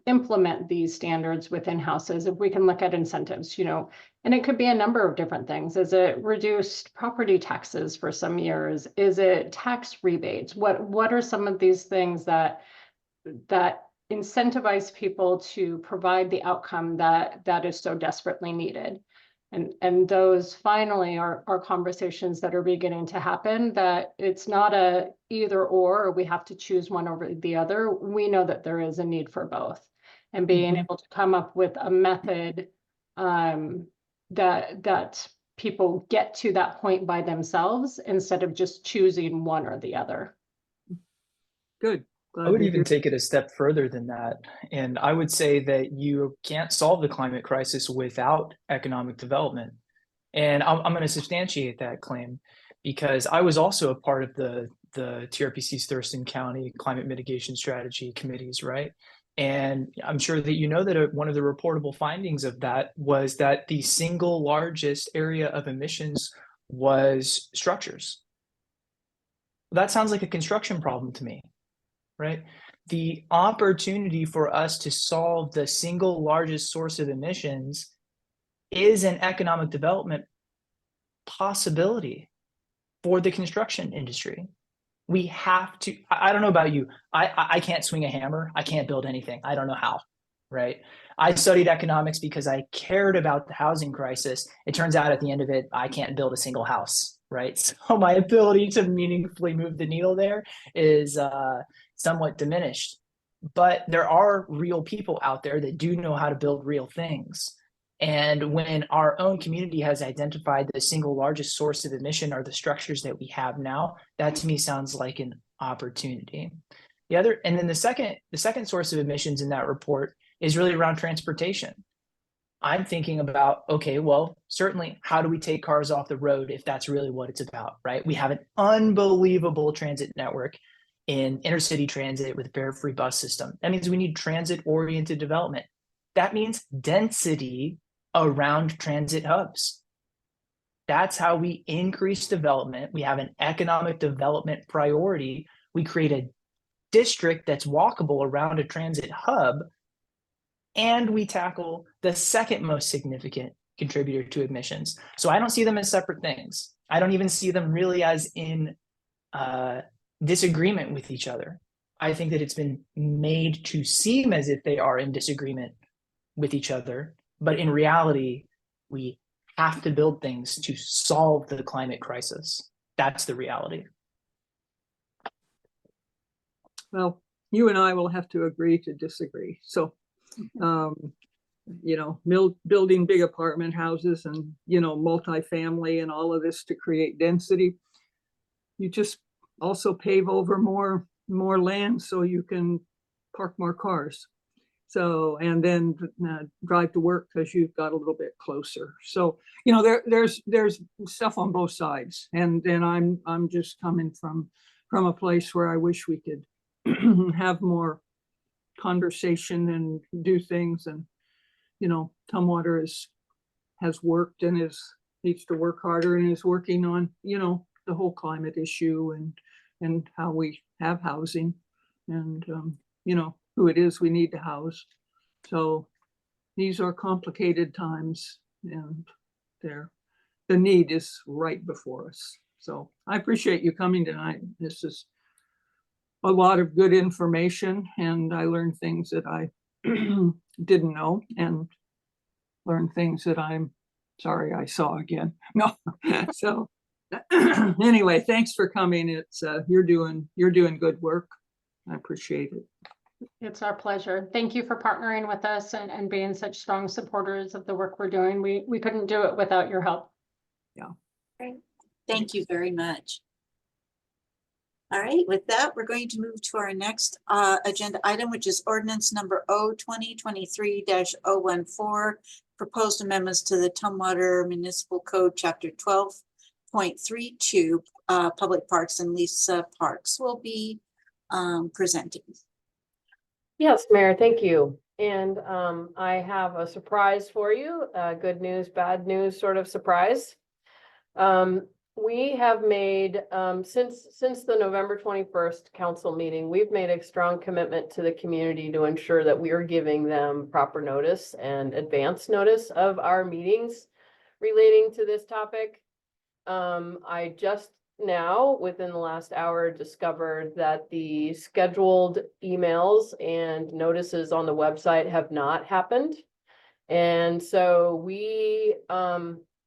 implement these standards within houses, if we can look at incentives, you know, and it could be a number of different things. Is it reduced property taxes for some years? Is it tax rebates? What are some of these things that incentivize people to provide the outcome that is so desperately needed? And those finally are conversations that are beginning to happen, that it's not a either or we have to choose one over the other. We know that there is a need for both, and being able to come up with a method that people get to that point by themselves instead of just choosing one or the other. Good. I would even take it a step further than that. And I would say that you can't solve the climate crisis without economic development. And I'm going to substantiate that claim, because I was also a part of the TRPC's Thurston County Climate Mitigation Strategy committees, right? And I'm sure that you know that one of the reportable findings of that was that the single largest area of emissions was structures. Well, that sounds like a construction problem to me. Right? The opportunity for us to solve the single largest source of emissions is an economic development possibility for the construction industry. We have to, I don't know about you, I can't swing a hammer, I can't build anything, I don't know how, right? I studied economics because I cared about the housing crisis. It turns out at the end of it, I can't build a single house, right? So my ability to meaningfully move the needle there is somewhat diminished. But there are real people out there that do know how to build real things. And when our own community has identified the single largest source of emission are the structures that we have now, that to me sounds like an opportunity. And then the second source of emissions in that report is really around transportation. I'm thinking about, okay, well, certainly how do we take cars off the road if that's really what it's about, right? We have an unbelievable transit network in intercity transit with fare-free bus system. That means we need transit-oriented development. That means density around transit hubs. That's how we increase development. We have an economic development priority. We create a district that's walkable around a transit hub, and we tackle the second most significant contributor to emissions. So I don't see them as separate things. I don't even see them really as in disagreement with each other. I think that it's been made to seem as if they are in disagreement with each other, but in reality, we have to build things to solve the climate crisis. That's the reality. Well, you and I will have to agree to disagree. So, you know, building big apartment houses and, you know, multifamily and all of this to create density. You just also pave over more land so you can park more cars. So, and then drive to work because you've got a little bit closer. So, you know, there's stuff on both sides. And then I'm just coming from a place where I wish we could have more conversation and do things. And, you know, Tumwater has worked and needs to work harder and is working on, you know, the whole climate issue and how we have housing and, you know, who it is we need to house. So these are complicated times and the need is right before us. So I appreciate you coming tonight. This is a lot of good information and I learned things that I didn't know and learned things that I'm sorry I saw again. No, so anyway, thanks for coming. It's you're doing good work. I appreciate it. It's our pleasure. Thank you for partnering with us and being such strong supporters of the work we're doing. We couldn't do it without your help. Yeah. Great. Thank you very much. All right, with that, we're going to move to our next agenda item, which is ordinance number 2023-014, proposed amendments to the Tumwater Municipal Code, Chapter 12.32, Public Parks and Lisa Parks will be presenting. Yes, Mayor, thank you. And I have a surprise for you, good news, bad news sort of surprise. We have made, since the November 21st council meeting, we've made a strong commitment to the community to ensure that we are giving them proper notice and advance notice of our meetings relating to this topic. I just now, within the last hour, discovered that the scheduled emails and notices on the website have not happened. And so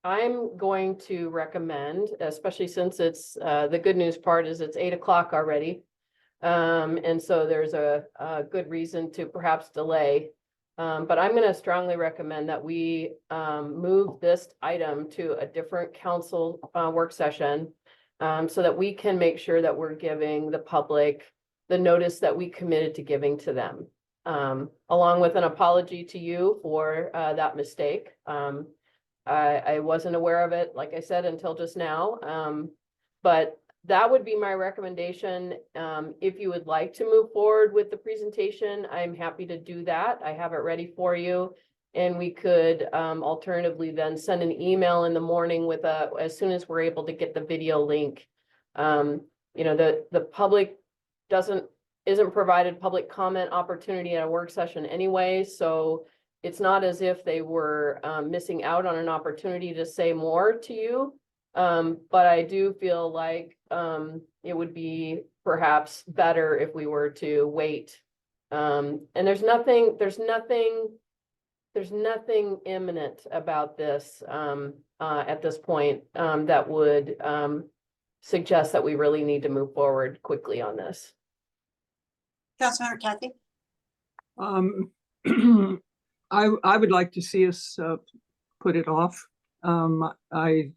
I'm going to recommend, especially since it's, the good news part is it's 8 o'clock already. And so there's a good reason to perhaps delay. But I'm going to strongly recommend that we move this item to a different council work session so that we can make sure that we're giving the public the notice that we committed to giving to them, along with an apology to you for that mistake. I wasn't aware of it, like I said, until just now. But that would be my recommendation. If you would like to move forward with the presentation, I'm happy to do that. I have it ready for you. And we could alternatively then send an email in the morning with as soon as we're able to get the video link. You know, the public isn't provided public comment opportunity at a work session anyway. So it's not as if they were missing out on an opportunity to say more to you. But I do feel like it would be perhaps better if we were to wait. And there's nothing imminent about this at this point that would suggest that we really need to move forward quickly on this. Councilmember Kathy? I would like to see us put it off. I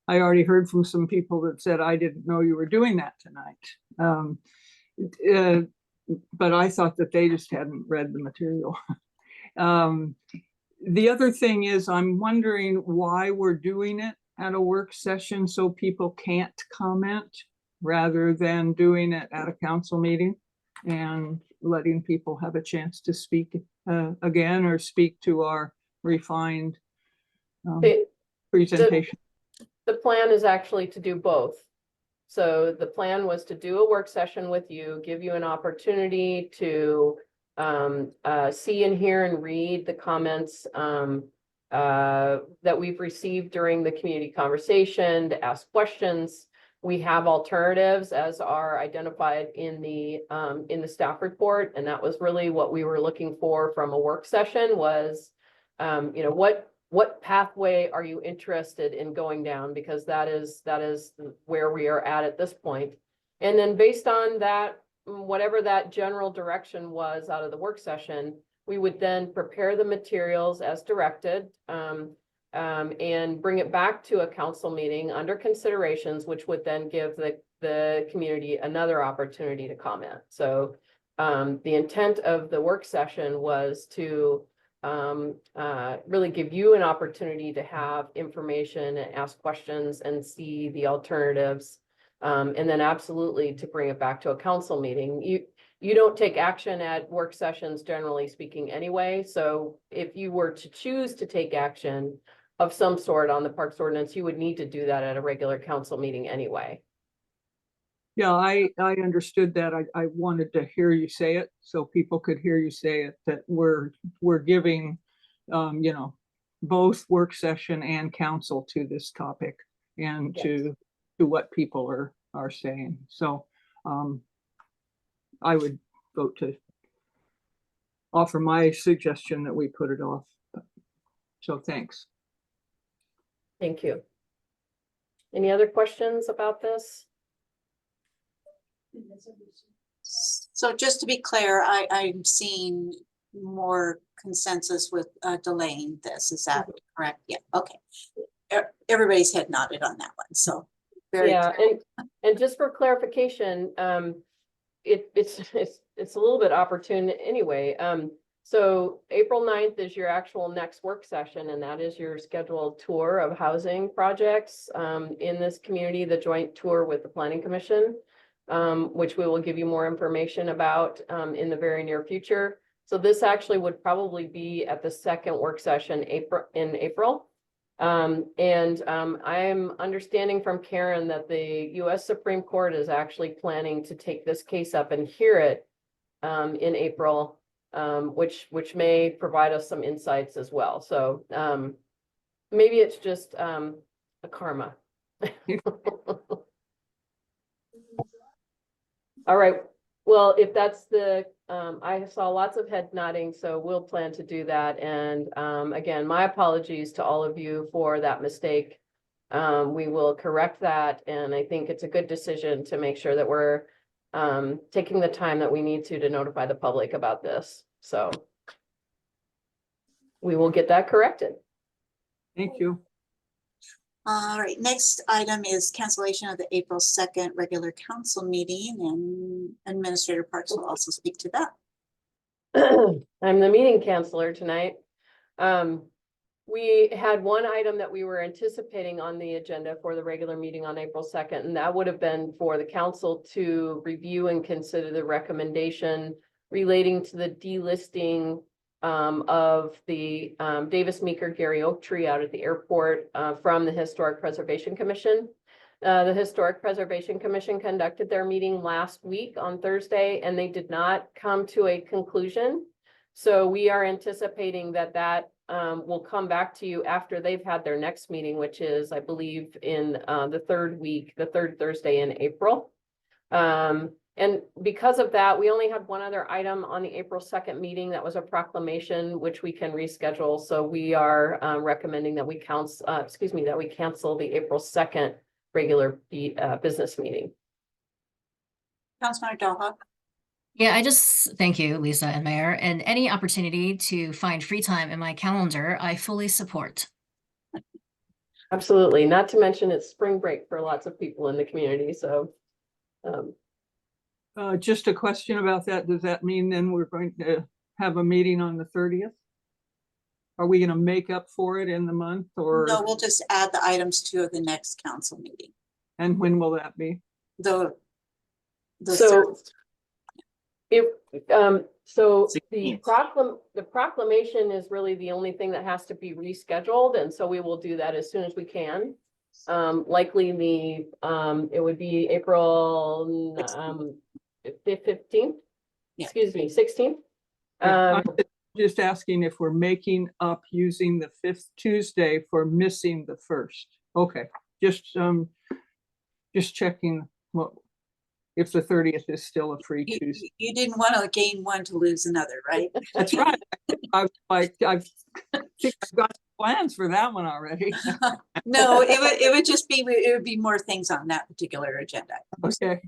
already heard from some people that said, I didn't know you were doing that tonight. But I thought that they just hadn't read the material. The other thing is, I'm wondering why we're doing it at a work session so people can't comment rather than doing it at a council meeting and letting people have a chance to speak again or speak to our refined presentation. The plan is actually to do both. So the plan was to do a work session with you, give you an opportunity to see and hear and read the comments that we've received during the community conversation, to ask questions, We have alternatives as are identified in the staff report, and that was really what we were looking for from a work session was, you know, what pathway are you interested in going down? Because that is where we are at this point. And then based on that, whatever that general direction was out of the work session, we would then prepare the materials as directed, and bring it back to a council meeting under considerations, which would then give the community another opportunity to comment. So the intent of the work session was to really give you an opportunity to have information and ask questions and see the alternatives. And then absolutely to bring it back to a council meeting. You don't take action at work sessions, generally speaking, anyway. So if you were to choose to take action of some sort on the parks ordinance, you would need to do that at a regular council meeting anyway. Yeah, I understood that. I wanted to hear you say it so people could hear you say it, that we're giving, you know, both work session and council to this topic and to what people are saying. So I would vote to offer my suggestion that we put it off. So thanks. Thank you. Any other questions about this? So just to be clear, I'm seeing more consensus with delaying this. Is that correct? Yeah, okay. Everybody's head nodded on that one, so. Very Yeah, clear. and just for clarification, it's a little bit opportune anyway. So April 9th is your actual next work session, and that is your scheduled tour of housing projects in this community, the joint tour with the Planning Commission, which we will give you more information about in the very near future. So this actually would probably be at the second work session in April. I'm understanding from Karen that the US Supreme Court is actually planning to take this case up and hear it in April, which may provide us some insights as well. So maybe it's just a karma. All right. Well, if that's I saw lots of head nodding, so we'll plan to do that. And again, my apologies to all of you for that mistake. We will correct that. And I think it's a good decision to make sure that we're taking the time that we need to notify the public about this. So we will get that corrected. Thank you. All right, next item is cancellation of the April 2nd regular council meeting, and Administrator Parks will also speak to that. I'm the meeting canceller tonight. We had one item that we were anticipating on the agenda for the regular meeting on April 2nd, and that would have been for the council to review and consider the recommendation relating to the delisting of the Davis Meeker Gary Oak tree out at the airport from the Historic Preservation Commission. The Historic Preservation Commission conducted their meeting last week on Thursday, and they did not come to a conclusion. So we are anticipating that will come back to you after they've had their next meeting, which is, I believe, in the third Thursday in April. And because of that, we only had one other item on the April 2nd meeting. That was a proclamation, which we can reschedule. So we are recommending that we cancel the April 2nd regular business meeting. Councilmember Doha. Yeah, thank you, Lisa and Mayor, and any opportunity to find free time in my calendar, I fully support. Absolutely. Not to mention it's spring break for lots of people in the community. So Just a question about that. Does that mean then we're going to have a meeting on the 30th? Are we going to make up for it in the month, or? No, we'll just add the items to the next council meeting. And when will that be? So the proclamation is really the only thing that has to be rescheduled, and so we will do that as soon as we can. Likely it would be April 15th. Yeah. Excuse me, 16th. I'm just asking if we're making up using the 5th Tuesday for missing the 1st. Okay, just just checking what, if the 30th is still a free You, Tuesday. you didn't want to gain one to lose another, right? That's right. I think I've got plans for that one already. No, it would just be, it would be more things on that particular agenda. Okay.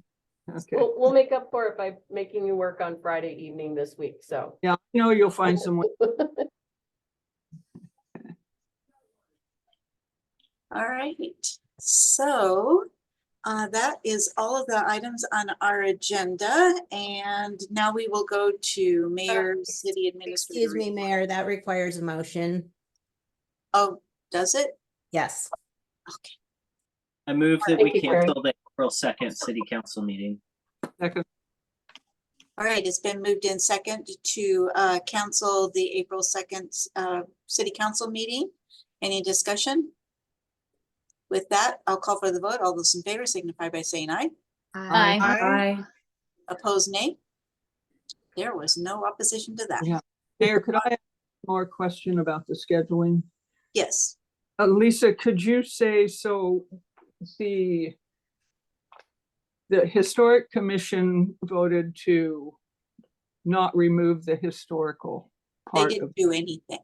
Okay. We'll make up for it by making you work on Friday evening this week, so. Yeah, I know you'll find someone. All right, so that is all of the items on our agenda, and now we will go to Mayor, City Administrator. Excuse me, Mayor, that requires a motion. Oh, does it? Yes. Okay. I move that we Thank you, Karen. cancel the April 2nd city council meeting. Second. All right, it's been moved in second to cancel the April 2nd city council meeting. Any discussion? With that, I'll call for the vote. All those in favor signify by saying aye. Aye. Aye. Opposed, nay. There was no opposition to that. Yeah. Mayor, could I ask more question about the scheduling? Yes. Lisa, could you say, so the Historic Commission voted to not remove the historical They part of, didn't do anything.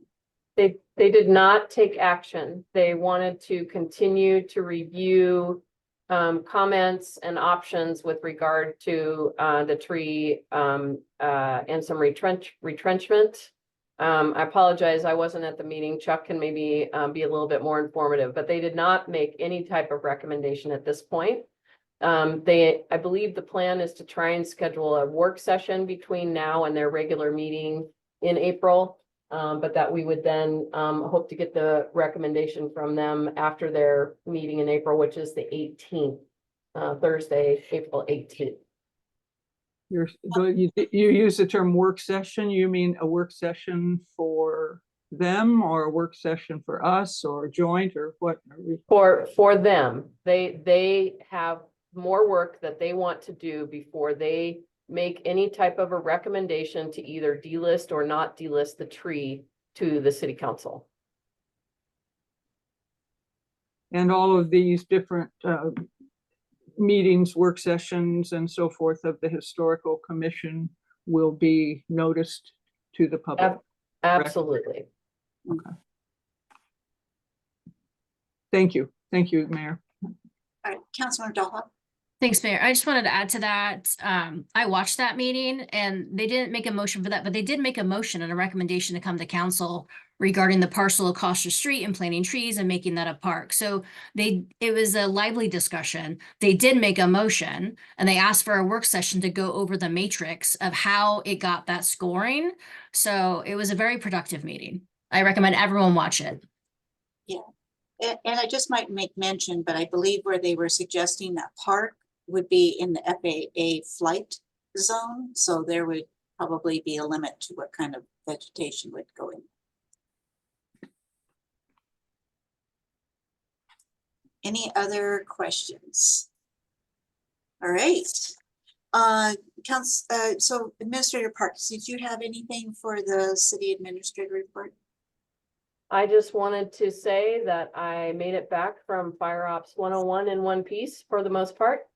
They did not take action. They wanted to continue to review comments and options with regard to the tree and some retrenchment. I apologize, I wasn't at the meeting. Chuck can maybe be a little bit more informative, but they did not make any type of recommendation at this point. I believe the plan is to try and schedule a work session between now and their regular meeting in April. But that we would then hope to get the recommendation from them after their meeting in April, which is the 18th, Thursday, April 18th. you use the term work session, you mean a work session for them or a work session for us or joint or what? For them, they have more work that they want to do before they make any type of a recommendation to either delist or not delist the tree to the city council. And all of these different meetings, work sessions and so forth of the Historical Commission will be noticed to the public. Absolutely. Okay. Thank you. Thank you, Mayor. All right, Councilmember Doha. Thanks, Mayor. I just wanted to add to that. I watched that meeting and they didn't make a motion for that, but they did make a motion and a recommendation to come to council regarding the parcel across the street and planting trees and making that a park. So it was a lively discussion. They did make a motion and they asked for a work session to go over the matrix of how it got that scoring. So it was a very productive meeting. I recommend everyone watch it. Yeah, and I just might make mention, but I believe where they were suggesting that park would be in the FAA flight zone. So there would probably be a limit to what kind of vegetation would go in. Any other questions? All right. So Administrator Parks, did you have anything for the city administrator report? I just wanted to say that I made it back from Fire Ops 101 in one piece for the most part.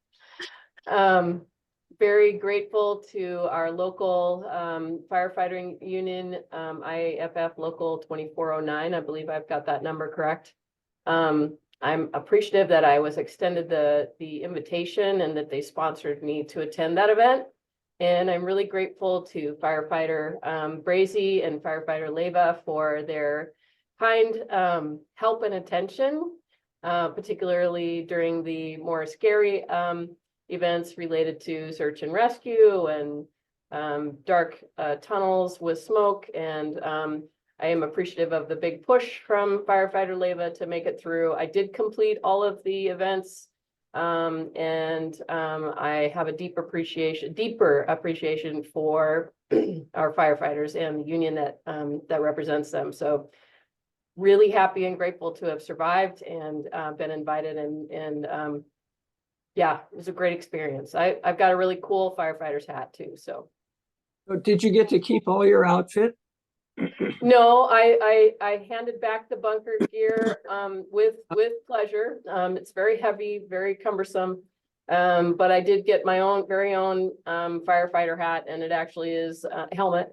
Very grateful to our local firefighting union, IAFF Local 2409. I believe I've got that number correct. I'm appreciative that I was extended the invitation and that they sponsored me to attend that event. And I'm really grateful to firefighter Brazy and firefighter Leva for their kind help and attention, particularly during the more scary events related to search and rescue and dark tunnels with smoke. And I am appreciative of the big push from firefighter Leva to make it through. I did complete all of the events. And I have a deeper appreciation for our firefighters and the union that represents them. So really happy and grateful to have survived and been invited and yeah, it was a great experience. I've got a really cool firefighter's hat too, so. Did you get to keep all your outfit? No, I handed back the bunker gear with pleasure. It's very heavy, very cumbersome. But I did get my own, very own firefighter hat, and it actually is helmet.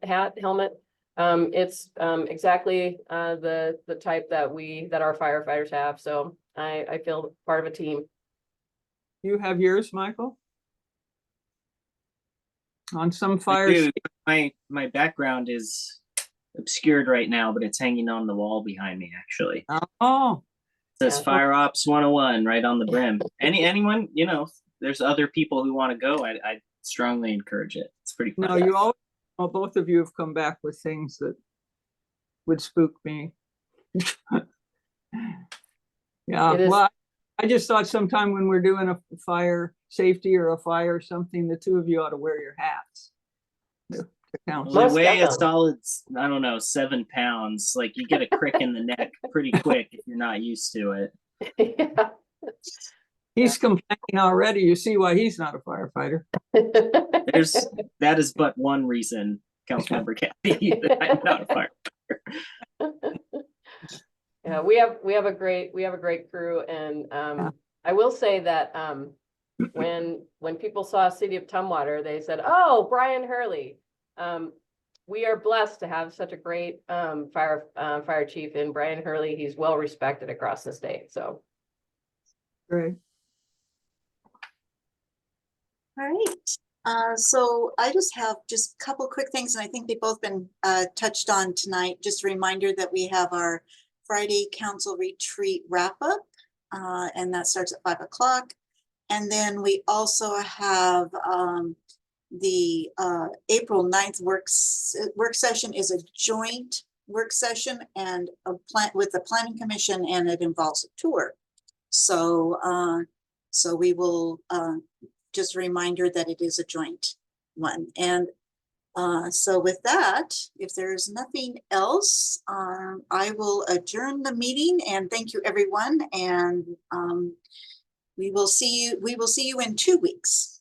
It's exactly the type that our firefighters have. So I feel part of a team. You have yours, Michael? On some I fires, do. My background is obscured right now, but it's hanging on the wall behind me actually. oh, It says Yeah. Fire Ops 101 right on the brim. Anyone, there's other people who want to go. I strongly encourage it. It's pretty fun. no, you all, well, both of you have come back with things that would spook me. Yeah, It is- well, I just thought sometime when we're doing a fire safety or a fire or something, the two of you ought to wear your hats. To count. Well, they Most weigh a definitely. solid, I don't know, 7 pounds. Like you get a crick in the neck pretty quick if you're not used to it. Yeah. He's complaining already. You see why he's not a firefighter. That is but one reason, Councilmember Kathy, that I'm not a firefighter. Yeah, we have a great crew, and I will say that when people saw City of Tumwater, they said, "Oh, Brian Hurley." We are blessed to have such a great fire chief in Brian Hurley. He's well respected across the state. So Great. All right, so I just have just a couple quick things, and I think they've both been touched on tonight. Just a reminder that we have our Friday council retreat wrap up, and that starts at 5 o'clock. And then we also have the April 9th work session is a joint work session and a plan with the Planning Commission, and it involves a tour. So so we will just a reminder that it is a joint one. And so with that, if there's nothing else, I will adjourn the meeting, and thank you everyone. And we will see you in 2 weeks.